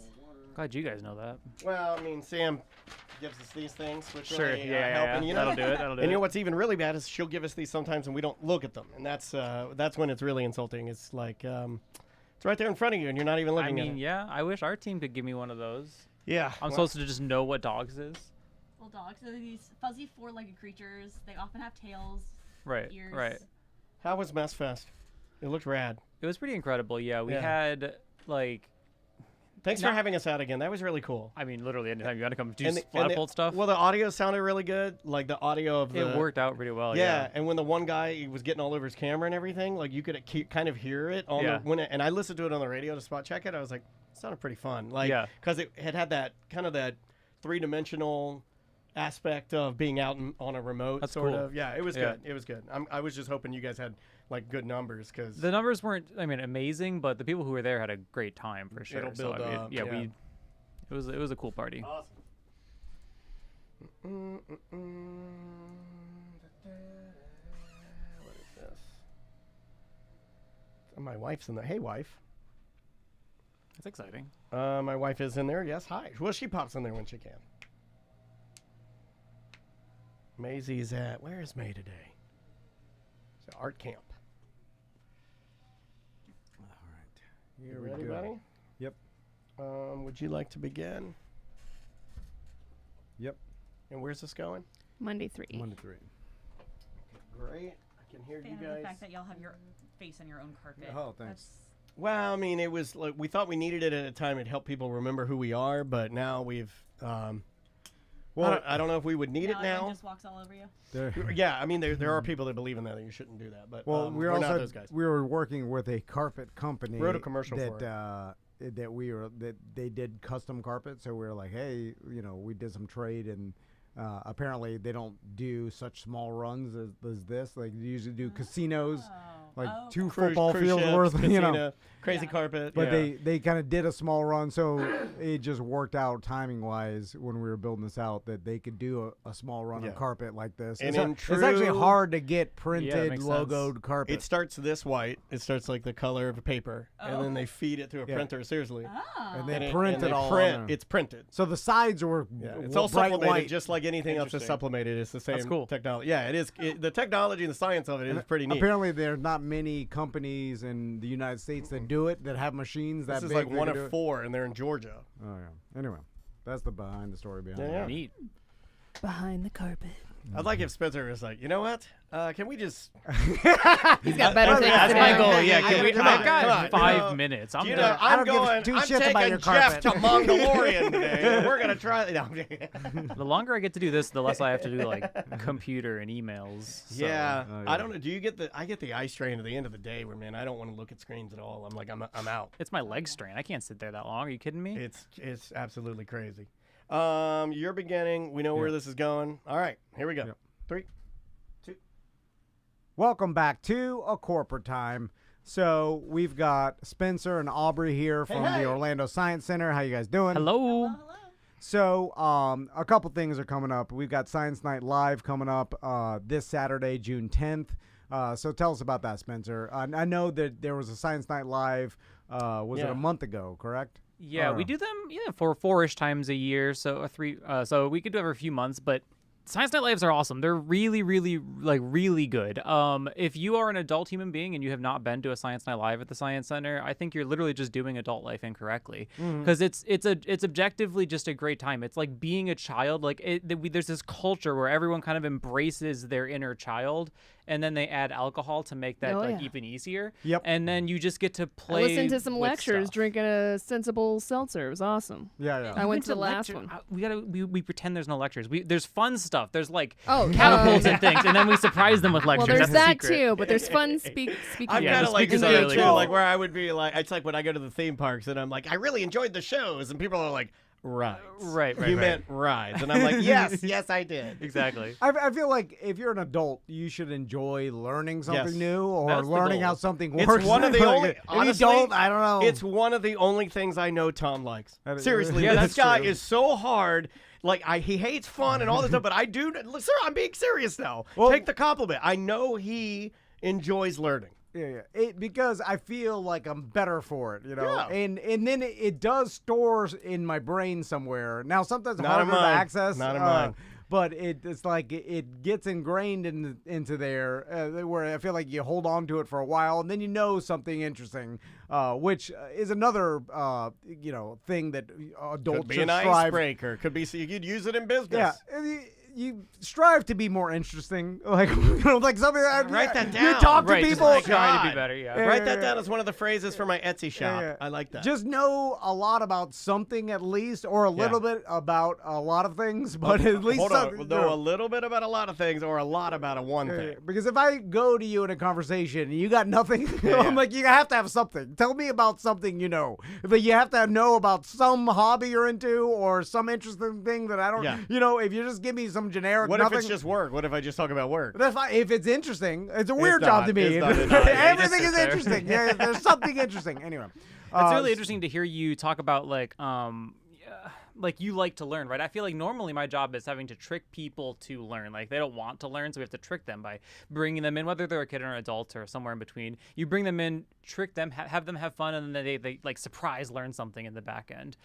Glad you guys know that. Well, I mean, Sam gives us these things, which Sure. really Yeah. help. And, you know, That'll do it. That'll do and you know it. what's even really bad is she'll give us these sometimes and we don't look at them, and that's when it's really insulting. It's like it's right there in front of you and you're not even I looking at mean, it. yeah. I wish our team could give me one of those. Yeah, I'm supposed to just know what dogs is. Well, dogs are these fuzzy four-legged creatures. They often have tails, Right. ears. Right. How was Mess Fest? It looked rad. It was pretty incredible. Yeah. We Yeah. had like. Thanks No- for having us out again. That was really cool. I mean, literally anytime you want to come do And the- flat and the- bolt stuff. Well, the audio sounded really good. Like the audio of the it worked out pretty well. Yeah, and when the one guy he was getting all over his camera and everything, like you could kind of hear it on Yeah. and I listened to it on the radio to spot check it. I was like, it sounded pretty fun, like Yeah. because it had that kind of that 3-dimensional aspect of being out on a remote That's sort cool. of. Yeah, it was Yeah. good. It was good. I was just hoping you guys had like good numbers because The numbers weren't, I mean, amazing, but the people who were there had a great time for sure. It'll So, build I mean, up, yeah, yeah. it was a cool party. awesome. What is this? Oh, my wife's in there. Hey, wife. That's exciting. My wife is in there. Yes, hi. Well, she pops in there when she can. Maisie's at, where is May today? It's at art camp. All right. Here You we ready, go. buddy? Yep. Would you like to begin? Yep. And where's this going? Monday 3. Monday 3. Great. I can hear Fan you of the guys. fact that y'all have your face on your own carpet. Oh, thanks. Well, I mean, it was like we thought we needed it at a time. It helped people remember who we are, but now we've. Well, I don't know if we would need Now it everyone now. just walks all over you. There. Yeah, I mean, there are people that believe in that you shouldn't do that, but Well, we're also not those guys. we were working with a carpet company. Wrote a commercial that for that they did custom carpet. So we were like, hey, we did some trade, and apparently they don't do such small runs as this. Like they usually do casinos. Oh. like Oh, 2 Cruise football fields ships, worth, you know. casino, crazy Yeah. carpet. But yeah. they kind of did a small run, so it just worked out timing wise when we were building this out that they could do a small run Yeah. of carpet like this. And It's in actually true- hard to get printed makes logoed sense. carpet. It starts this white. It starts like the color of a paper, and then they feed it through a Yeah. printer. Seriously, Oh. and they and print and it they all. print. on there. It's printed. So the sides were Yeah, it's w- all bright supplemented, white. just like anything else that's Interesting. supplemented. It's the same That's cool. technology. Yeah, it is. The technology and the science of it is pretty neat. Apparently, there's not many companies in the United States that do it that have machines that This is big. like that one can do of it. 4, and they're in Georgia. Oh yeah. Anyway, that's the behind the story behind Yeah. it. Neat. Behind the carpet. I'd like if Spencer was like, you know what? Can we just? He's got better things That's to my do. goal. Yeah, can we? Come I've on, got come on, 5 you know, minutes. I'm You done. know, I I'm don't give going. 2 I'm shits about your taking Jeff carpet. to Mongolian today. and We're gonna try. No, I'm kidding. The longer I get to do this, the less I have to do like computer and emails. So. Yeah, Oh, I yeah. don't know. Do you get the? I get the eye strain at the end of the day where, man, I don't want to look at screens at all. I'm like, I'm out. It's my leg strain. I can't sit there that long. Are you kidding me? It's absolutely crazy. You're beginning. We know where this is going. All right, here we go. Yep. 3. Welcome back to A Corporate Time. So we've got Spencer and Aubrey here from hey. the Orlando Science Center. How you guys doing? Hello. Hello. So a couple things are coming up. We've got Science Night Live coming up this Saturday, June 10th. So tell us about that, Spencer. I know that there was a Science Night Live, was it Yeah. a month ago, correct? Yeah, Or- we do them for 4-ish times a year, so 3. So we could do every few months, but Science Night Lives are awesome. They're really, really, really good. If you are an adult human being and you have not been to a Science Night Live at the Science Center, I think you're literally just doing adult life incorrectly. Because it's objectively just a great time. It's like being a child. Like there's this culture where everyone kind of embraces their inner child, and then they add alcohol to make that Oh, yeah. even easier. Yep. And then you just get to I play. listened to some with lectures stuff. drinking a sensible seltzer. It was awesome. Yeah, yeah. I went to the last lecture- one. We pretend there's no lectures. There's fun stuff. There's like Oh, catapults and things, and then we surprise them with Well, lectures. there's That's the that secret. too, but there's fun speaking. I'm Yeah, kind the of like speakers you are really too, cool. like where I would be like, it's like when I go to the theme parks and I'm like, I really enjoyed the shows, and people are like, rides. Right, You right. meant rides, and I'm like, yes, I did. Exactly. I feel like if you're an adult, you should enjoy learning something Yes. new or That's the learning goal. how something It's works. one of the Like, only- if honestly, you don't, I don't know. It's one of the only things I know Tom likes. That is- Seriously, Yeah, this that's guy true. is so hard. Like he hates fun and all this stuff, but I do. Sir, I'm being serious now. Well- Take the compliment. I know he enjoys learning. Yeah. Because I feel like I'm better for it, you know. Yeah. And then it does store in my brain somewhere. Now sometimes Not in harder to mine. access. Not in mine. But it's like it gets ingrained into there, where I feel like you hold on to it for a while, and then you know something interesting, which is another thing that adults Could be should an strive. icebreaker. Could be so you could use it in business. Yeah, you strive to be more interesting, like like something. Write that You down. talk to Right, just people. trying to God. be better. Yeah. Yeah. Write that down as one of the phrases for my Etsy shop. yeah. I like that. Just know a lot about something at least, or a little bit about a lot of things, but at least hold something. on. Know a little bit about a lot of things, or a lot about a one thing. Because if I go to you in a conversation and you got nothing, Yeah, I'm yeah. like, you have to have something. Tell me about something you know. But you have to know about some hobby you're into or some interesting thing that I don't. Yeah. If you just give me some generic What nothing. if it's just work? What if I just talk about work? That's fine. If it's interesting, it's a weird not. job to me. It's not. It's not. Yeah, you Everything just is sit there. interesting. Yeah, there's something interesting. Anyway, It's really interesting to hear you talk about like you like to learn, right? I feel like normally my job is having to trick people to learn. Like they don't want to learn, so we have to trick them by bringing them in, whether they're a kid or an adult or somewhere in between. You bring them in, trick them, have them have fun, and then they like surprise learn something in the back end.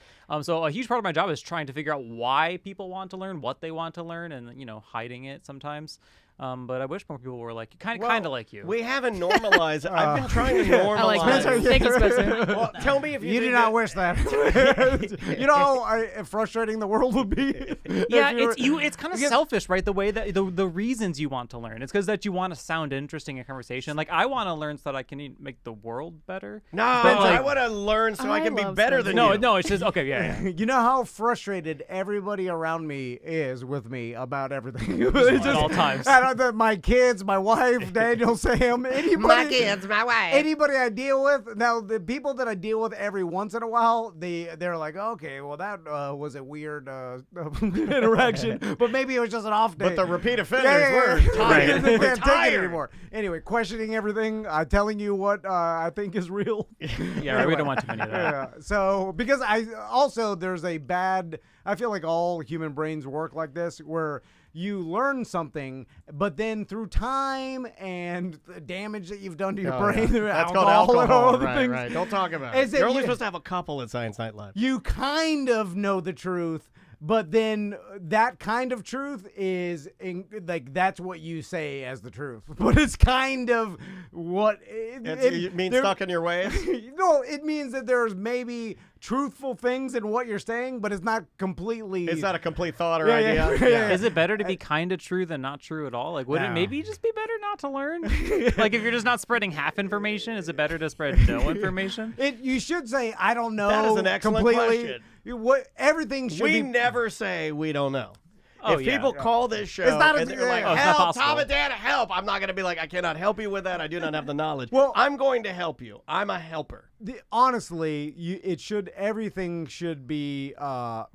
So a huge part of my job is trying to figure out why people want to learn, what they want to learn, and hiding it sometimes. But I wish more people were like kind of like you. We haven't normalized. I've been trying to normalize. I like Spencer, that. Thank you, Spencer. Well, tell me if you You think do not that- wish that. You know how frustrating the world would be. Yeah, if you were- it's kind of because- selfish, right? The way that the reasons you want to learn. It's because that you want to sound interesting in conversation. Like I want to learn so that I can make the world better. No, But, like- I want to learn so I I can be love better Spencer. than you. No, it's just okay. Yeah. You know how frustrated everybody around me is with me about everything. At all times. At my kids, my wife, Daniel, Sam, anybody. My kids, my wife. Anybody I deal with. Now, the people that I deal with every once in a while, they're like, okay, well, that was a weird interaction, but maybe it was just an off day. But the repeat offenders were tired. They We're can't take it tired. anymore. Anyway, questioning everything, telling you what I think is real. Yeah, right, we don't want too many of that. Yeah. So, because there's a bad, I feel like all human brains work like this, where you learn something, but then through time and the damage that you've done to your brain, through That's called alcohol and all alcohol. the Right, things, right. Don't talk about Is it. it- You're only yeah. supposed to have a couple at Science Night Live. you kind of know the truth, but then that kind of truth is that's what you say as the truth, but it's kind of what You mean stuck in your ways? No, it means that there's maybe truthful things in what you're saying, but it's not completely. It's not a complete thought or Yeah, idea. yeah. Is it better to be kind of true than not true at all? Like, would it No. maybe just be better not to learn? Like, if you're just not spreading half information, is it better to spread no information? You should say I don't know. That is an excellent completely. question. Everything should We be. never say we don't know. Oh, if yeah. people call this show It's not a- and they're like, yeah. Oh, it's not help, possible. Tom and Dad, help, I'm not going to be like, I cannot help you with that. I do not have the knowledge. Well- I'm going to help you. I'm a helper. Honestly, everything should be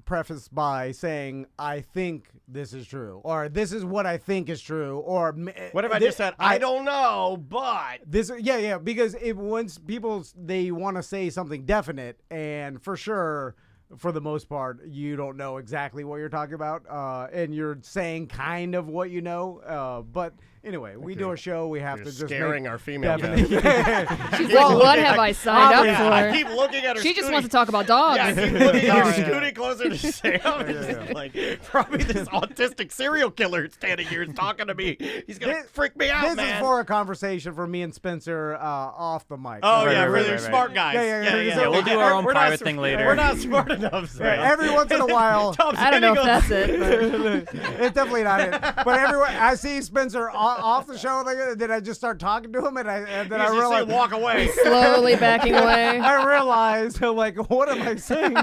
prefaced by saying I think this is true, or this is what I think is true, or What if I just said, I don't know, but. This, because once people they want to say something definite, and for sure, for the most part, you don't know exactly what you're talking about, and you're saying kind of what you know. But anyway, we do a show. We have You're to just scaring make our female definite. guests. She's like, what have I signed up Yeah, I for? keep looking at her. She just Scooty. wants to talk about dogs. Yeah, I keep looking at her, Oh, yeah. scooting closer to Sam. It's like, probably this autistic serial killer standing here is talking to me. He's going to freak me out, This man. is for a conversation for me and Spencer off the mic. Oh, Right, yeah, right, for right, the right, smart right. guys. Yeah, we'll do our own We're not private sm- thing later. We're not smart enough, Sam. Every once in a while. Tom's I don't know if hitting that's it. It's definitely not it. But I see Spencer off the show, then I just start talking to him, and then I You just see realize him walk away. Slowly backing away. I realize, like, what am I saying?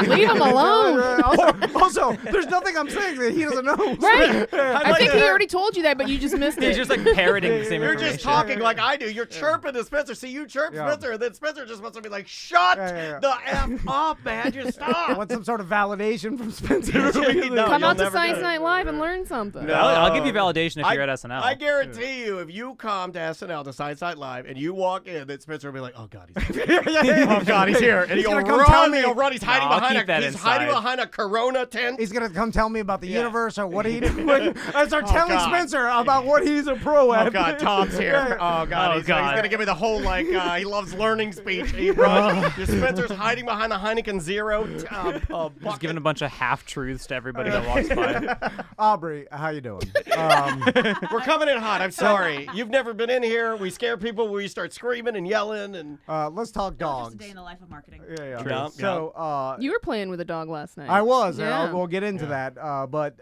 Leave him alone. Also, there's nothing I'm saying that he doesn't know. Right. I like think that. he already told you that, but you just missed He's it. just like parroting the same You're information. just talking like I do. You're chirping to Spencer. See, you chirp Yeah. Spencer, and then Spencer just wants to be like, shut Yeah. the F up, man. Just I stop. want some sort of validation from Spencer. No, Come you'll out to never Science get it. Night Live and learn something. No. I'll give you validation if you're at SNL. I guarantee you, if you come to SNL to Science Night Live and you walk in, then Spencer will be like, "Oh God, he's here! Oh God, he's here!" And He's he'll gonna come run. tell me- He'll run. He's hiding No, I'll behind keep that he's hiding inside. behind a Corona tent. He's gonna come tell me about the Yeah. universe or what he doing. I start telling God. Spencer about what he's a pro at. Oh God, Tom's here. Oh God, Oh, he's God. gonna give me the whole like he loves learning speech. He runs. Your Spencer's hiding behind the Heineken Zero. Just Bucket. giving a bunch of half truths to everybody that walks by. Aubrey, how you doing? We're coming in hot. I'm sorry. You've never been in here. We scare people. We start screaming and yelling and. Let's talk Just dogs. a day in the life of marketing. Yeah. True. Yeah. So, You were playing with a dog last night. I was. Yeah. We'll get into that. But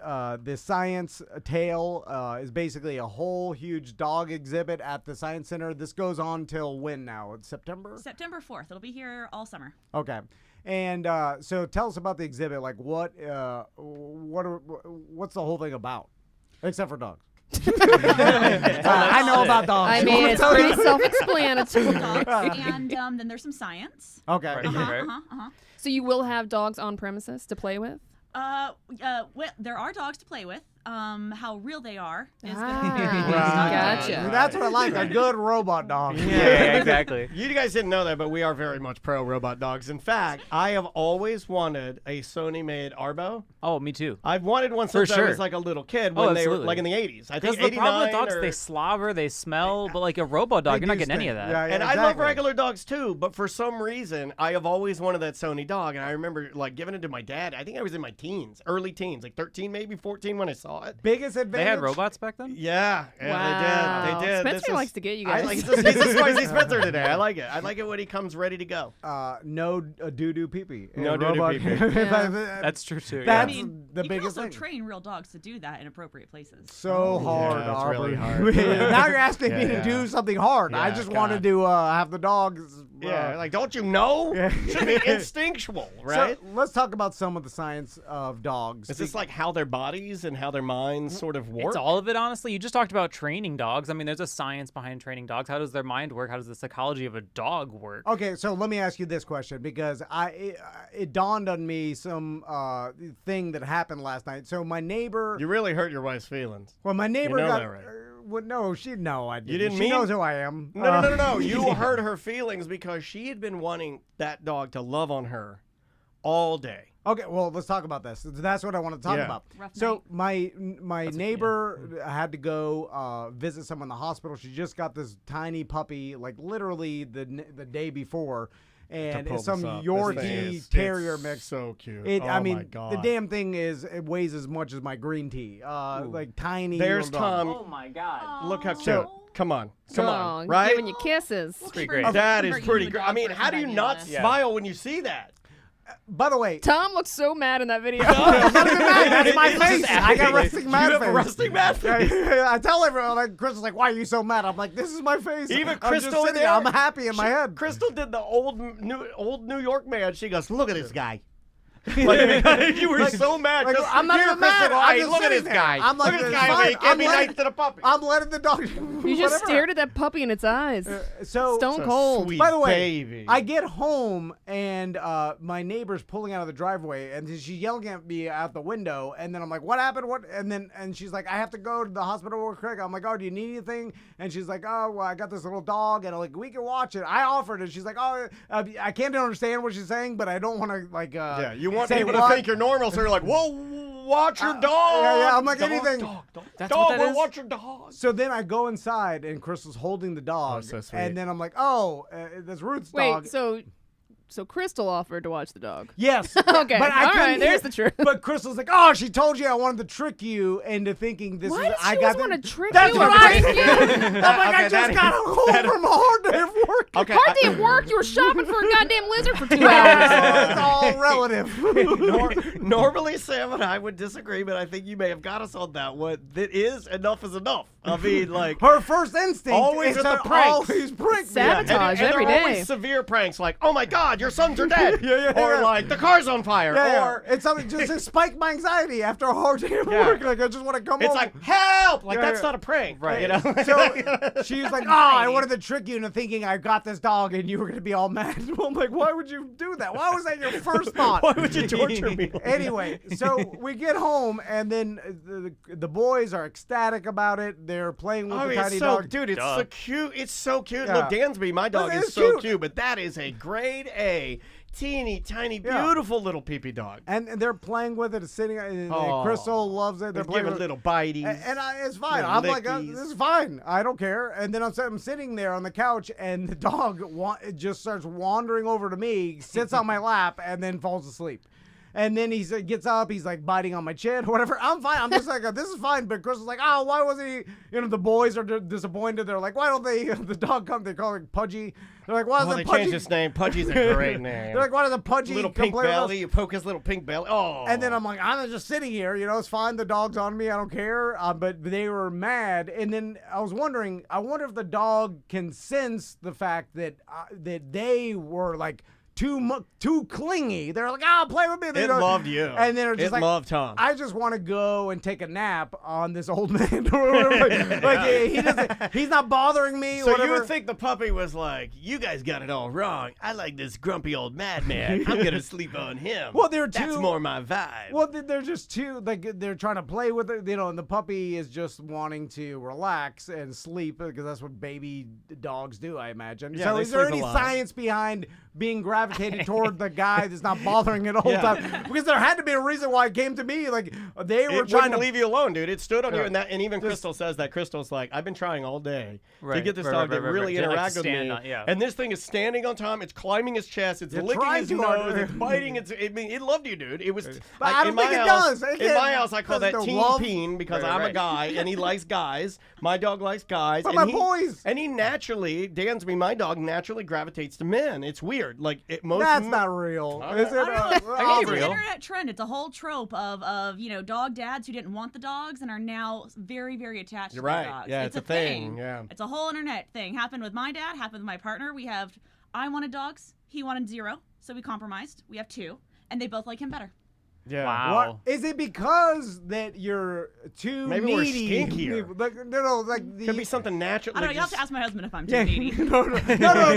the Science Tale is basically a whole huge dog exhibit at the Science Center. This goes on till when now? It's September? September 4th. It'll be here all summer. Okay. And so tell us about the exhibit. Like, what's the whole thing about? Except for dogs. I know about dogs. I You mean, wanna it's tell me? pretty self-explanatory. Dogs. And then there's some science. Okay. Right. Uh-huh. So you will have dogs on premises to play with? Well, there are dogs to play with. How real they are is going to Ah, vary. gotcha. That's what I like. A good robot dog. Yeah, exactly. You guys didn't know that, but we are very much pro robot dogs. In fact, I have always wanted a Sony-made Arbo. Oh, me too. I've wanted one For since I sure. was like a little kid Oh, when they were absolutely. like in the 80s. I Because think the problem with 89 dogs, or- they slobber, they smell, but like a robot dog, They you're not do getting any stink. of that. Yeah, And I love exactly. regular dogs too, but for some reason, I have always wanted that Sony dog. And I remember like giving it to my dad. I think I was in my teens, early teens, like 13, maybe 14 when I saw it. Biggest advantage. They had robots back then? Yeah, Wow. they did. Spencer This is- likes to get you I guys. like, he's a spicy Spencer today. I like it. I like it when he comes ready to go. No doo-doo pee-pee. No And doo-doo robot- pee-pee. That's true too. I That's yeah. mean, the you biggest can also thing. train real dogs to do that in appropriate places. So hard, it's Aubrey. really hard. Now you're asking me Yeah, to yeah. do something hard. I Yeah, just God. wanted to have the dogs. Yeah, like don't you know? Yeah. Should be instinctual, right? So let's talk about some of the science of dogs. Is this like how their bodies and how their minds sort of work. It's all of it, honestly. You just talked about training dogs. I mean, there's a science behind training dogs. How does their mind work? How does the psychology of a dog work? Okay, so let me ask you this question because it dawned on me some thing that happened last night. So my neighbor, You really hurt your wife's feelings. well, my neighbor know got. that, right? No, I didn't. You didn't She mean- knows who I am. No. You hurt her feelings because she had been wanting that dog to love on her all day. Okay, well, let's talk about this. That's what I want to talk Yeah. about. Rough So my neighbor had to go visit someone in the hospital. She just got this tiny puppy, like literally the day before, and pull it's some this up. This Yorkie thing is- Terrier it's mix. So cute. It, oh I mean, my God. the damn thing it weighs as much as my green tea. Like tiny. There's little dog. Tom. Oh my God. Look how So- cute. Come on. Come on. Oh, Right? Giving you kisses. Pretty great. That is Bring pretty you a great. dog I mean, for a how do you second not idea. Yeah. smile when you see that? By the way, Tom looks so mad in that video. I'm not even mad. That's my It's just face. I got acting. resting mad You have face. a resting mad face. I tell everyone, like, Chris is like, why are you so mad? I'm like, this is my face. Even I'm just Crystal in sitting there, I'm happy in my head. Crystal did the old New York man. She goes, look at this guy. Like, you were so mad. like, Just I'm not here, even mad. Crystal, I'm hey, just look at this sitting there. guy. I'm like, look at this it's guy over fine. here. Can't I'm be letting- nice to the puppy. I'm letting the dog. You just stared at that puppy in its eyes. So, Stone So cold. sweet by the way, baby. I get home and my neighbor's pulling out of the driveway and she's yelling at me out the window. And then I'm like, what happened? What? And she's like, I have to go to the hospital real quick. I'm like, oh, do you need anything? And she's like, oh, well, I got this little dog and like we can watch it. I offered it. She's like, oh, I can't understand what she's saying, but I don't want to like. Yeah, you want say people what? to think you're normal, so you're like, whoa, watch your dog. yeah, I'm like, Dog, anything. Dog, That's dog, what that we'll is? watch your dog. So then I go inside and Crystal's holding the dog. so sweet. And then I'm like, oh, that's Ruth's dog. Wait, so Crystal offered to watch the dog. Yes. Okay, But I all couldn't right, there's hear- the truth. But Crystal's like, oh, she told you I wanted to trick you into thinking this Why is. does I she got always want to trick That's you? what and I break you? I'm like, I Okay, just that got is- home from a hard day of work. Okay. Hard day at work. You were shopping for a goddamn lizard for 2 hours. It's all relative. Normally, Sam and I would disagree, but I think you may have got us on that one. That is enough is enough. I mean, like, Her first instinct Always is with to the pranks. always prank me. Sabotage. and every they're day. always severe pranks, like, oh my God, your sons are dead, Yeah, or yeah. like the car's on fire, Yeah, or it's something just to spike my anxiety after a hard day of Yeah. work. Like I just want to come it's home. like help, like Yeah, that's yeah. not a prank, Right. You know? So she's like, oh, I wanted to trick you into thinking I got this dog and you were going to be all mad. I'm like, why would you do that? Why was that your first thought? Why would you torture me? Anyway, so we get home and then the boys are ecstatic about it. They're playing with Oh, the it's tiny so, dog. dude, it's Duh. so cute. It's so cute. Yeah. Look, Dansby, my dog Look, is it's so cute. cute, but that is a grade A, teeny tiny, Yeah. beautiful little peepee dog. And they're playing with it. It's sitting. And Oh. Crystal loves it. They're They're playing giving with little bites. And it's fine. Little I'm like, lickies. this is fine. I don't care. And then I'm sitting there on the couch, and the dog it just starts wandering over to me, sits on my lap, and then falls asleep. And then he gets up. He's like biting on my chin, whatever. I'm fine. I'm just like, this is fine. But Chris was like, oh, why wasn't he? You know, the boys are disappointed. They're like, why don't they? The dog come. They call it Pudgy. They're like, why Oh, doesn't they Pudgy? changed his name. Pudgy's a great name. They're like, why doesn't Pudgy little come pink play with us? belly. You poke his little pink belly. Oh. And then I'm like, I'm just sitting here, you know, it's fine. The dog's on me. I don't care. But they were mad. And then I was wondering, I wonder if the dog can sense the fact that that they were like too clingy. They're like, oh, play with me. it loved you. And then it's just it like, loved Tom. I just want to go and take a nap on this old man or whatever. Like he's not bothering me. So whatever. you would think the puppy was like, you guys got it all wrong. I like this grumpy old madman. I'm gonna sleep on him. Well, they're That's too- more my vibe. Well, they're just too like they're trying to play with it, you know, and the puppy is just wanting to relax and sleep because that's what baby dogs do, I imagine. Yeah, so they is there sleep a any lot. science behind being gravitated toward the guy that's not bothering it the whole Yeah. time? Because there had to be a reason why it came to me. Like they were it trying wouldn't to leave you alone, dude. It stood on you, Yeah. and even Crystal says that. Crystal's like, I've been trying all day to Right, get this right, dog right, to right, really right. To, like, interact with stand me. on- yeah. And this thing is standing on Tom. It's climbing his chest. It's It licking tried his too nose. hard. It's biting. I mean, it loved you, dude. It was. But I don't in my think it house, does. It In can't- my house, I call that there's no teen love. peen because Right, I'm a right. guy and he likes guys. My dog likes guys. But and my boys. And he naturally, Dansby, my dog, naturally gravitates to men. It's weird. Like most. That's not real. Okay. Is it? I don't know. It's be an real. internet trend. It's a whole trope of dog dads who didn't want the dogs and are now very, very attached You're to their right. dogs. Yeah, it's a thing. Yeah. It's a whole internet thing. Happened with my dad, happened with my partner. I wanted dogs. He wanted 0. So we compromised. We have 2. And they both like him better. Yeah. Wow. What is it because that you're too Maybe we're needy? stinkier. Like, no, like Could be something natural. I don't know. like You'll have to just- ask my husband if I'm too Yeah, needy. no,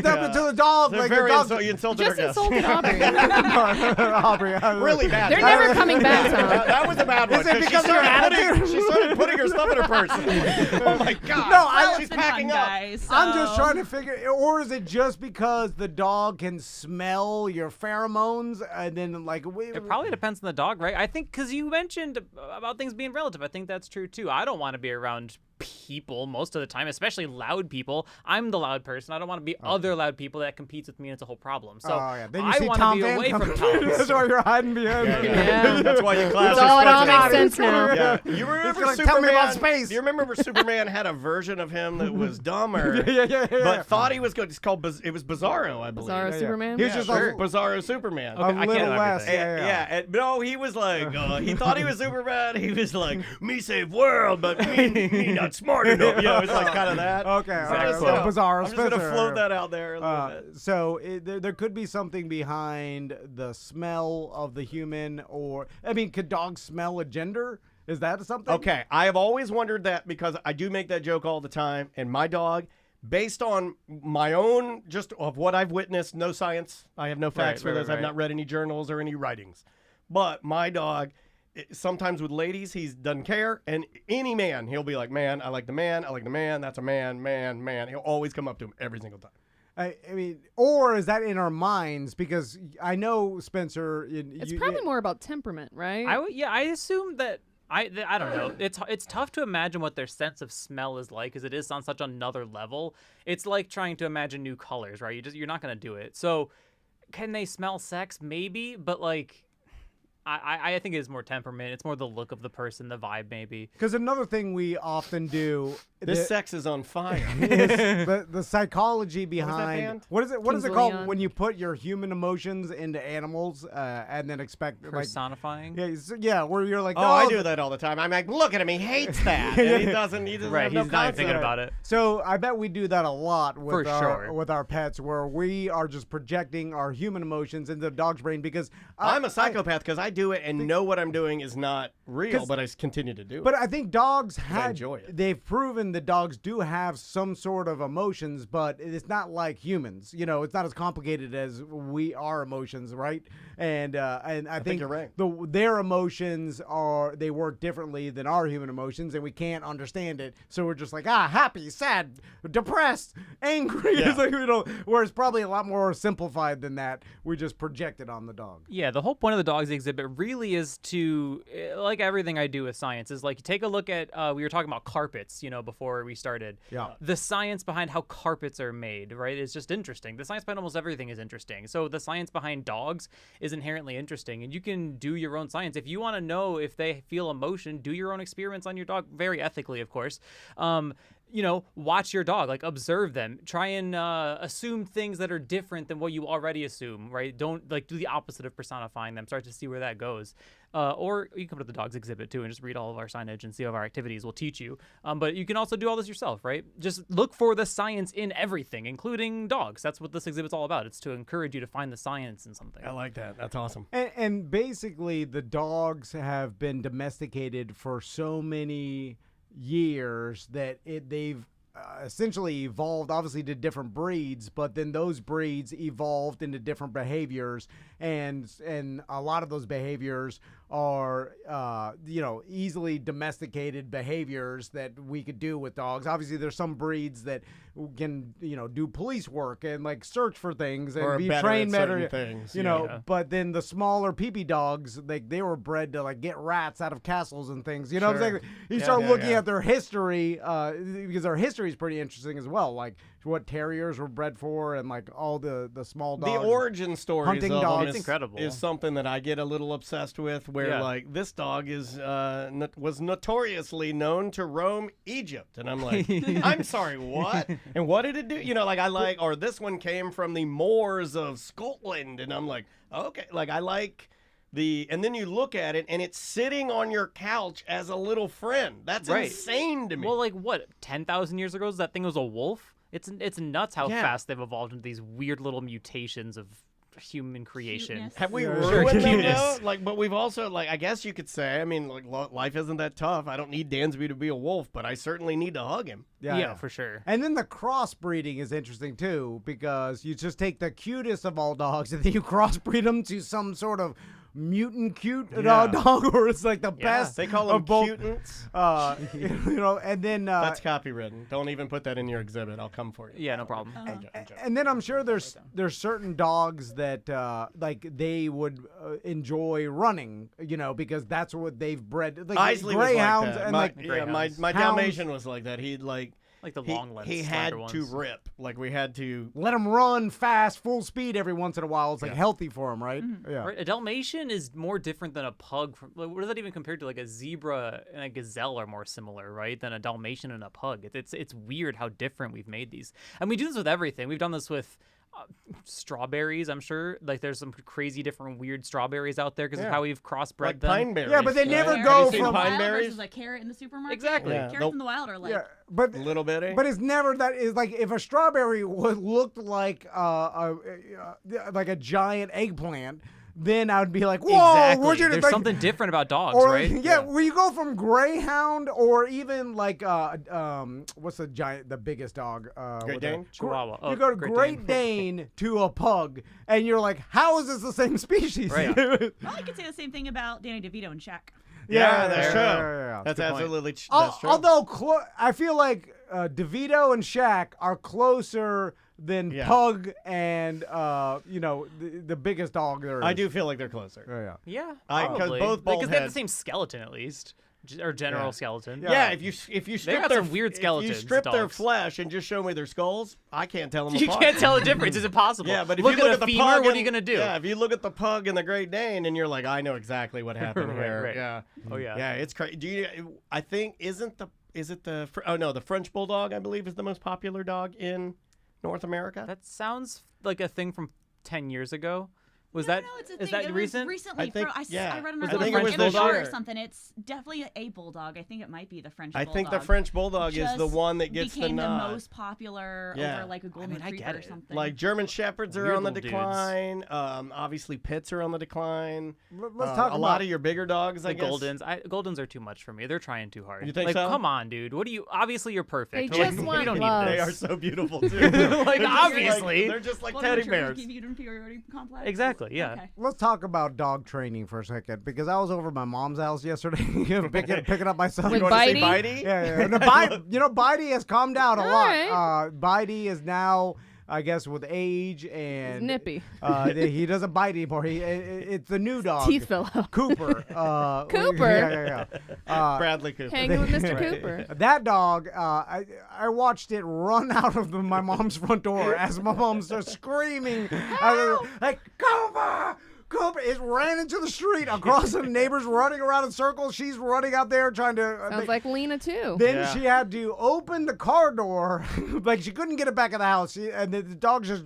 that to the dog. They're Like very the dog. you insulted Just our guest. insulted Aubrey. Aubrey, Really bad. They're never coming back, Tom. That was a bad one. Is it 'cause because of your attitude? She started putting her stuff in her purse. Oh my god. No, Well, she's it's been packing fun, up. guys. I'm just so- trying to figure, or is it just because the dog can smell your pheromones and then like It probably depends on the dog, right? I think because you mentioned about things being relative. I think that's true too. I don't want to be around people most of the time, especially loud people. I'm the loud person. I don't want to be other loud people that competes with me, and it's a whole problem. So Oh yeah, then you I see want Tom to be Vann away coming. from Tom. That's why you're hiding behind. Yeah. That's why you class. Oh, it all Spencer. makes sense now. Yeah. You remember like, Superman? tell me about space. Do you remember Superman had a version of him that was dumber, yeah. but thought he was good? It's called. It was Bizarro, I believe. Bizarro yeah. Superman. He was Yeah, just sure. like Bizarro Superman. a I can't little know less. everything. Yeah. No, he was like, he thought he was Superman. He was like, me save world, but me not smart enough. Yeah, it was like kind of that. Okay, So all right, just, so Bizarro I'm just gonna Spencer. float that out there a little bit. So there could be something behind the smell of the human, or I mean, could dogs smell a gender? Is that something? Okay, I have always wondered that because I do make that joke all the time, and my dog, based on my own just of what I've witnessed, no science, I have no facts for this. I've not read any journals or any writings, but my dog. Sometimes with ladies, he doesn't care, and any man, he'll be like, "Man, I like the man. I like the man. That's a man, man, man." He'll always come up to him every single time. I mean, or is that in our minds? Because I know Spencer. It's probably more about temperament, right? I assume that. I don't know. It's tough to imagine what their sense of smell is like because it is on such another level. It's like trying to imagine new colors, right? You're not gonna do it. So, can they smell sex? Maybe, but like. I think it is more temperament. It's more the look of the person, the vibe, maybe. Because another thing we often do. This sex is on fire. is the psychology band? behind what is it Kings of called Leon. when you put your human emotions into animals and then expect like Personifying. where you're like, Oh, I do that all the time. I'm like, look at him. He hates that. And he doesn't Right, have no he's not concept. thinking about it. So I bet we do that a lot with For our sure. with our pets, where we are just projecting our human emotions into the dog's brain. Because I'm a psychopath because I do it and know what I'm doing is not real, but I continue to do it. But I think dogs enjoy it. They've proven that dogs do have some sort of emotions, but it's not like humans. You know, it's not as complicated as our emotions, right? And I think you're right. Their emotions they work differently than our human emotions, and we can't understand it. So we're just like, happy, sad, depressed, angry. Yeah. It's like, where it's probably a lot more simplified than that. We just project it on the dog. Yeah, the whole point of the dogs exhibit really is to, like everything I do with science, is like take a look at, we were talking about carpets, before we started. Yeah. The science behind how carpets are made, right, is just interesting. The science behind almost everything is interesting. So the science behind dogs is inherently interesting, and you can do your own science. If you want to know if they feel emotion, do your own experiments on your dog, very ethically, of course. Watch your dog, like observe them, try and assume things that are different than what you already assume, right? Don't like do the opposite of personifying them. Start to see where that goes. Or you can come to the dogs exhibit too and just read all of our signage and see all of our activities. We'll teach you. But you can also do all this yourself, right? Just look for the science in everything, including dogs. That's what this exhibit's all about. It's to encourage you to find the science in something. I like that. That's awesome. And basically, the dogs have been domesticated for so many years that they've essentially evolved, obviously, to different breeds, but then those breeds evolved into different behaviors, and a lot of those behaviors are easily domesticated behaviors that we could do with dogs. Obviously, there's some breeds that can do police work and like search for things and Or be better trained at better certain things, yeah. But then the smaller peepee dogs, they were bred to like get rats out of castles and things. You know what I'm Sure. saying? You Yeah, start yeah, looking yeah. at their history, because their history is pretty interesting as well. Like what terriers were bred for, and like all the small dogs. The origin stories Hunting of dogs. them It's incredible. is something that I get a little obsessed with. Where Yeah. like this dog is was notoriously known to roam Egypt, and I'm like, I'm sorry, what? And what did it do? Or this one came from the moors of Scotland, and I'm like, okay, like I like. And then you look at it, and it's sitting on your couch as a little friend. That's Right. insane to me. Well, like what, 10,000 years ago, that thing was a wolf? It's nuts how Yeah. fast they've evolved into these weird little mutations of human creation. Cuteness. Have we Yeah, ruined them cuteness. though? Like, but we've also like, I guess you could say, I mean, like, life isn't that tough. I don't need Dansby to be a wolf, but I certainly need to hug him. Yeah, for sure. And then the crossbreeding is interesting too, because you just take the cutest of all dogs and then you crossbreed them to some sort of mutant cute dog, where it's like the best. They call of them both. cutants. You know, and then That's copywritten. Don't even put that in your exhibit. I'll come for you. Yeah, no problem. I'm joking. and then I'm sure there's certain dogs that like they would enjoy running, you know, because that's what they've bred. Like Isley was like greyhounds that. and my, like yeah, my greyhounds. my Hounds. Dalmatian was like that. He'd like The long lens. he had slender to ones. rip. Like we had to. let them run fast, full speed every once in a while. It's like healthy for them, right? Yeah. Right, a Dalmatian is more different than a pug. What is that even compared to? Like a zebra and a gazelle are more similar, right, than a Dalmatian and a pug. It's weird how different we've made these, and we do this with everything. We've done this with strawberries. I'm sure like there's some crazy different weird strawberries out there because of how we've crossbred Like them. pine berries. Yeah, but they right? never Carrot go in the seen from- pine wild berries? versus a carrot in the supermarket. Exactly. Yeah. Carrots Nope. in the wild are like. Yeah, but Little bitty. But it's never that. Is like if a strawberry looked like like a giant eggplant, then I would be like, whoa, Exactly. where'd you There's like, something different about dogs, or, right? Yeah, where you go from greyhound or even like what's the biggest dog? Great Dane? Chihuahua. Oh, You go to Great Great Dane to a pug, and you're like, how is this the same species? Right. Well, I could say the same thing about Danny DeVito and Shaq. Yeah, that's true. yeah. That's Good point. absolutely Al- that's true. Although I feel like DeVito and Shaq are closer than Yeah. Pug and you know the biggest dog there is. I do feel like they're closer. Yeah. Yeah, 'cause probably. both bald because they have head. the same skeleton at least, or general skeleton. Yeah. Yeah, if you strip got their some weird if skeletons, you strip their dogs. flesh and just show me their skulls, I can't tell them You apart. can't tell the difference. It's impossible. Yeah, but if look you look at at a the femur, pug, what are you gonna do? Yeah, if you look at the pug and the Great Dane, and you're like, I know exactly what happened Right, here. right. Yeah. Oh yeah. Yeah, it's crazy. Do you? I think is it the the French Bulldog? I believe is the most popular dog in North America. That sounds like a thing from 10 years ago. Was No, that no, it's a is thing. that it recent? Was recently, I think- I read an Was it article the on French NPR Bulldog? or something. It's definitely a bulldog. I think it might be the French I bulldog. think the French Bulldog is the Just one that gets became the nod. most popular Yeah. over like a golden mean, I retriever get or it. something. Like German Shepherds are Weird on the little dudes. decline. Obviously, Pits are on the decline. Let's talk a lot about of your bigger dogs. The I guess. Goldens are too much for me. They're trying too hard. You think like, so? come on, dude. What do you? Obviously, you're perfect. They Like, just we want don't love. need They this. are so beautiful too. Like, They're just like- obviously. they're just like golden teddy retrievers bears. give you an inferiority complex. Exactly. Yeah. Okay. Let's talk about dog training for a second because I was over at my mom's house yesterday picking up my son. With You want to say Bitey? Bitey? Yeah. No, Bitey has calmed down a All lot. right. Bitey is now, I guess, with age and nippy. He doesn't bite anymore. It's the new dog. Teeth fell out. Cooper. Cooper? Yeah. Bradley Cooper. Hanging with Mr. Right. Cooper. That dog, I watched it run out of my mom's front door as my mom starts screaming. Like, Cooper! Cooper! It ran into the street across the neighbors running around in circles. She's running out there trying to... Sounds like Lena too. Then Yeah. she had to open the car door. Like, she couldn't get it back in the house. And the dog's just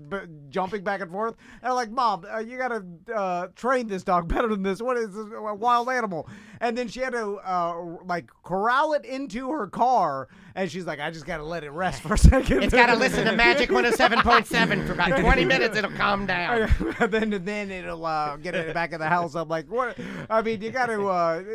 jumping back and forth. And I'm like, Mom, you got to train this dog better than this. What is this? A wild animal. And then she had to, corral it into her car. And she's like, I just got to let it rest for a second. It's got to listen to Magic 107.7 for about 20 minutes. It'll calm down. then it'll get it back in the house. I'm like, what? I mean, you got to...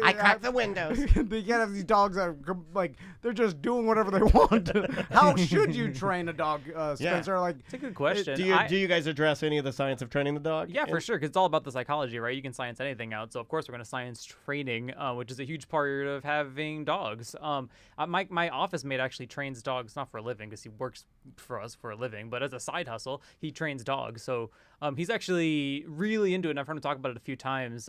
I cracked the windows. You gotta have these dogs that are like they're just doing whatever they want. How should you train a dog, Spencer? Like, It's a good question. Do you guys address any of the science of training the dog? Yeah, for sure, because it's all about the psychology, right? You can science anything out. So, of course, we're going to science training, which is a huge part of having dogs. My office mate actually trains dogs, not for a living, because he works for us for a living, but as a side hustle, he trains dogs. So he's actually really into it, and I've heard him talk about it a few times.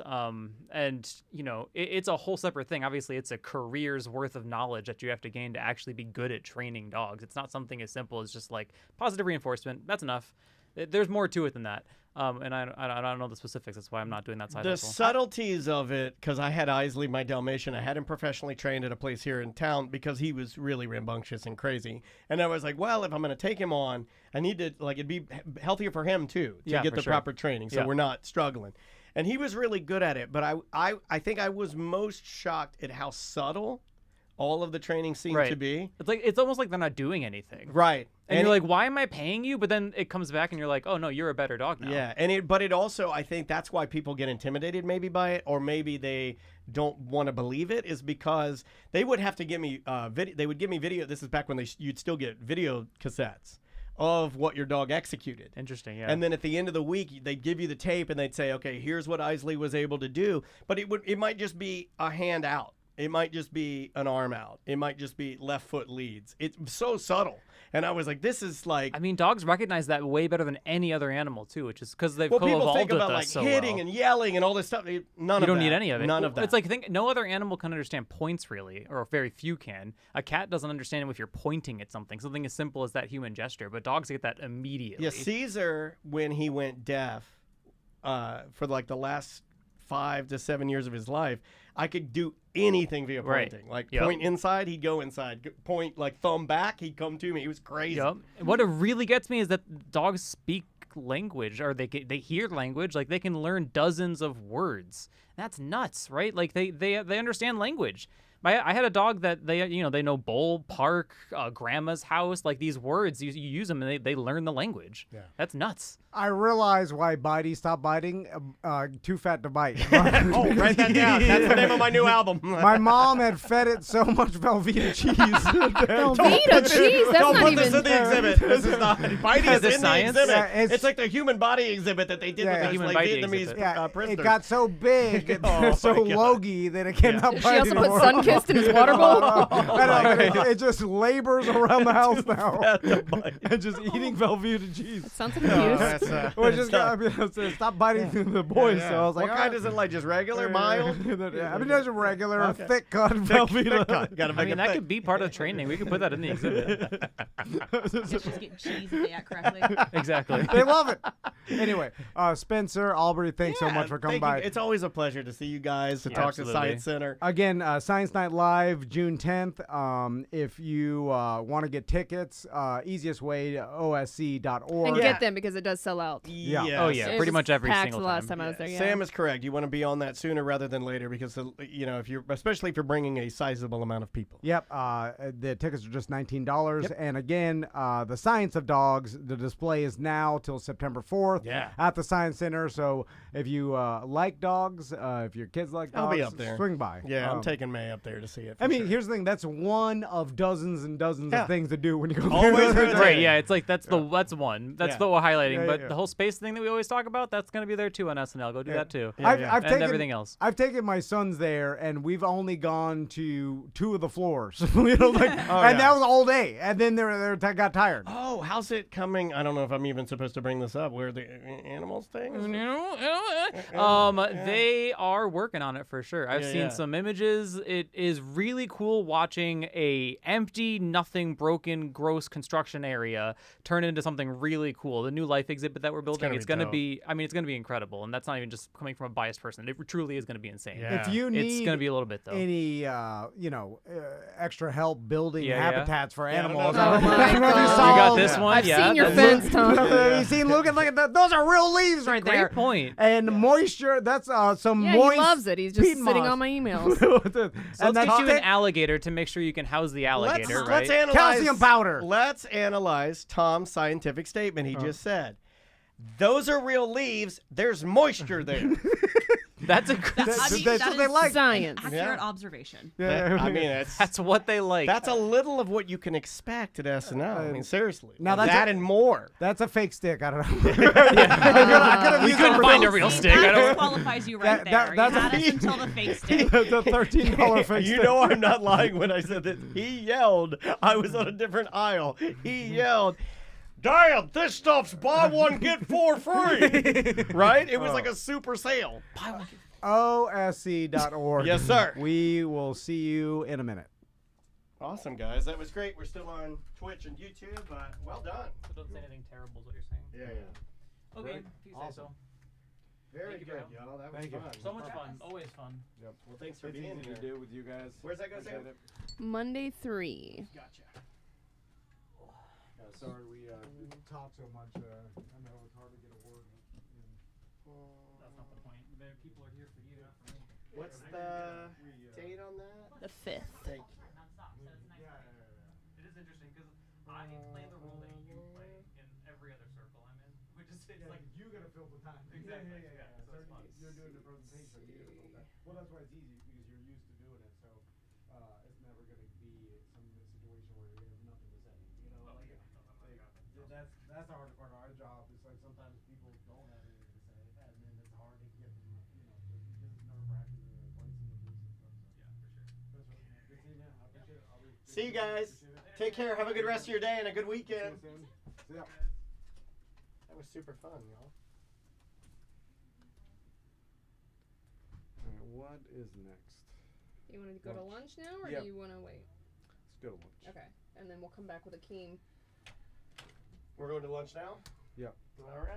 And, you know, it's a whole separate thing. Obviously, it's a career's worth of knowledge that you have to gain to actually be good at training dogs. It's not something as simple as just like positive reinforcement. That's enough. There's more to it than that. And I don't know the specifics. That's why I'm not doing that side The hustle. subtleties of it, because I had Isley, my Dalmatian, I had him professionally trained at a place here in town because he was really rambunctious and crazy. And I was like, well, if I'm going to take him on, I need to, like, it'd be healthier for him too to Yeah, get for the sure. proper training, so Yeah. we're not struggling. And he was really good at it, but I think I was most shocked at how subtle all of the training seemed Right. to be. It's almost like they're not doing anything. Right. And you're like, why am I paying you? But then it comes back and you're like, oh no, you're a better dog now. Yeah, and but it also, I think that's why people get intimidated maybe by it, or maybe they don't want to believe it, is because they would have to give me video. They would give me video. This is back when you'd still get video cassettes of what your dog executed. Interesting, yeah. And then at the end of the week, they'd give you the tape and they'd say, okay, here's what Isley was able to do. But it might just be a hand out. It might just be an arm out. It might just be left foot leads. It's so subtle. And I was like, this is like... I mean, dogs recognize that way better than any other animal, too, which is because they've people co-evolved think with about us like so hitting well. and yelling and all this stuff. None of that. You don't need any of it. None of that. It's like, no other animal can understand points, really, or very few can. A cat doesn't understand if you're pointing at something as simple as that human gesture, but dogs get that immediately. Yeah, Caesar, when he went deaf, for like the last 5 to 7 years of his life, I could do anything via pointing. Like point inside, he'd go inside. Point like thumb back, he'd come to me. It was crazy. Yep. What it really gets me is that dogs speak language, or they hear language. Like they can learn dozens of words. That's nuts, right? Like they understand language. I had a dog that they know bowl, park, grandma's house, like these words. You use them and they learn the language. Yeah, that's nuts. I realize why Bitey stopped biting. Too fat to bite. Oh, write that down. That's the name of my new album. My mom had fed it so much Velveeta cheese. Velveeta cheese? That's Don't not put even... this in the exhibit. This is not. Bitey is this in science? the exhibit. Yeah, it's like the human body exhibit that they did with the those human like, body Vietnamese exhibit. prisoners. It got so big, and Oh, so my God. logy that it cannot Did bite she also put anymore. Sunkist in his water bowl? It just labors around the house now. And just eating Velveeta cheese. That sounds like abuse. Which is, stop biting the boys. So I was like, what kind is it like? Just regular, mild? I mean, there's a regular, thick cut Thick Velveeta. cut. Gotta make I mean, it that thick. could be part of the training. We could put that in the exhibit. Just get cheese if they act correctly. Exactly. They love it. Anyway, Spencer, Aubrey, thanks so Yeah, much for coming thank by. you. It's always a pleasure to see you guys, to talk Absolutely. to Science Center. Again, Science Night Live, June 10th. If you want to get tickets, easiest way to osc.org. And get them because it does sell out. Yeah. Yes. Oh, yeah. It Pretty was much every packed single the last time. time I was there. Yeah. Sam is correct. You want to be on that sooner rather than later because especially if you're bringing a sizable amount of people. Yep. The tickets are just $19. Yep. And again, the Science of Dogs, the display is now till September 4th at the Science Center. So if you like dogs, if your kids like dogs, I'll be up there. Swing by. Yeah, I'm taking May up there to see it. I mean, here's the thing. That's one of dozens and dozens of things to do when you go Always there. good. Right, yeah, it's like that's one. That's Yeah. the we're highlighting. Yeah, but yeah. the whole space thing that we always talk about, that's going to be there too on SNL. Go do that too. I've and taken everything else. I've taken my sons there, and we've only gone to 2 of the floors. And that was all day. And then they got tired. Oh, how's it coming? I don't know if I'm even supposed to bring this up. Where the animals thing? They are working on it for sure. I've seen yeah. some images. It is really cool watching a empty, nothing, broken, gross construction area turn into something really cool. The new life exhibit that we're building, it's going to be, I mean, it's going to be incredible. And that's not even just coming from a biased person. It truly is going to be insane. Yeah. If you need It's going to be a little bit though. any extra help building habitats for animals, Oh my You God. got this one? I've Yeah, seen your that's- fence, Tom. Have you seen? Look at that. Those are real leaves right Great there. point. And moisture. That's some Yeah, moist. he loves it. He's just peat sitting moss. on my emails. So and let's that's get you an alligator to make sure you can house the alligator, right? Let's analyze calcium powder. Let's analyze Tom's scientific statement. He just said, "Those are real leaves. There's moisture there." That's a That's that what is they like. Science. accurate observation. I mean, that's what they like. that's a little of what you can expect at SNL. I mean, seriously. Now that's that and more. That's a fake stick. I don't know. we couldn't find a real See, stick. I that don't. disqualifies you right That- there. that's You had a- us until the fake stick. The $13 fake You stick. know I'm not lying when I said that. He yelled. I was on a different aisle. He yelled, "Dad, this stuff's buy one get 4 free." Right? It was like a super sale. Buy one get OSC.org. Yes, sir. We will see you in a minute. Awesome, guys. That was great. We're still on Twitch and YouTube. Well done. So don't say anything terrible is what you're saying. Yeah. Okay, Right. if you say Awesome. so. Very Thank you, good, bro. y'all. That was Thank you. fun. So much fun. Always fun. Well, thanks for being here. do with you guys. Where's that go, Sam? Monday 3. Gotcha. Sorry we talk so much. I know it's hard to get a word. That's not the point. People are here for you, not for me. What's the date on that? The 5th. Thank you. It is interesting because I play the role that It's like you gotta fill the time. Exactly, Yeah. yeah, so it's fun. You're doing the presentation. You gotta fill that. Well, that's why it's easy because you're used to doing it. So it's never gonna be some situation where you have nothing to say. You know, like that's the hardest part of our job. It's like sometimes people don't have anything to say, and then it's hard to get them. You know, because it's nerve-wracking to place them with this and stuff. So. Yeah, for sure. That's right. Good seeing you. I appreciate it. See you guys. Take care. Have a good rest of your day and a good weekend. See ya. That was super fun, y'all. All right, what is next? You want to go to lunch now, or Yep. do you want to wait? Let's go to lunch. Okay, and then we'll come back with a Keen. We're going to lunch now? Yep. All right.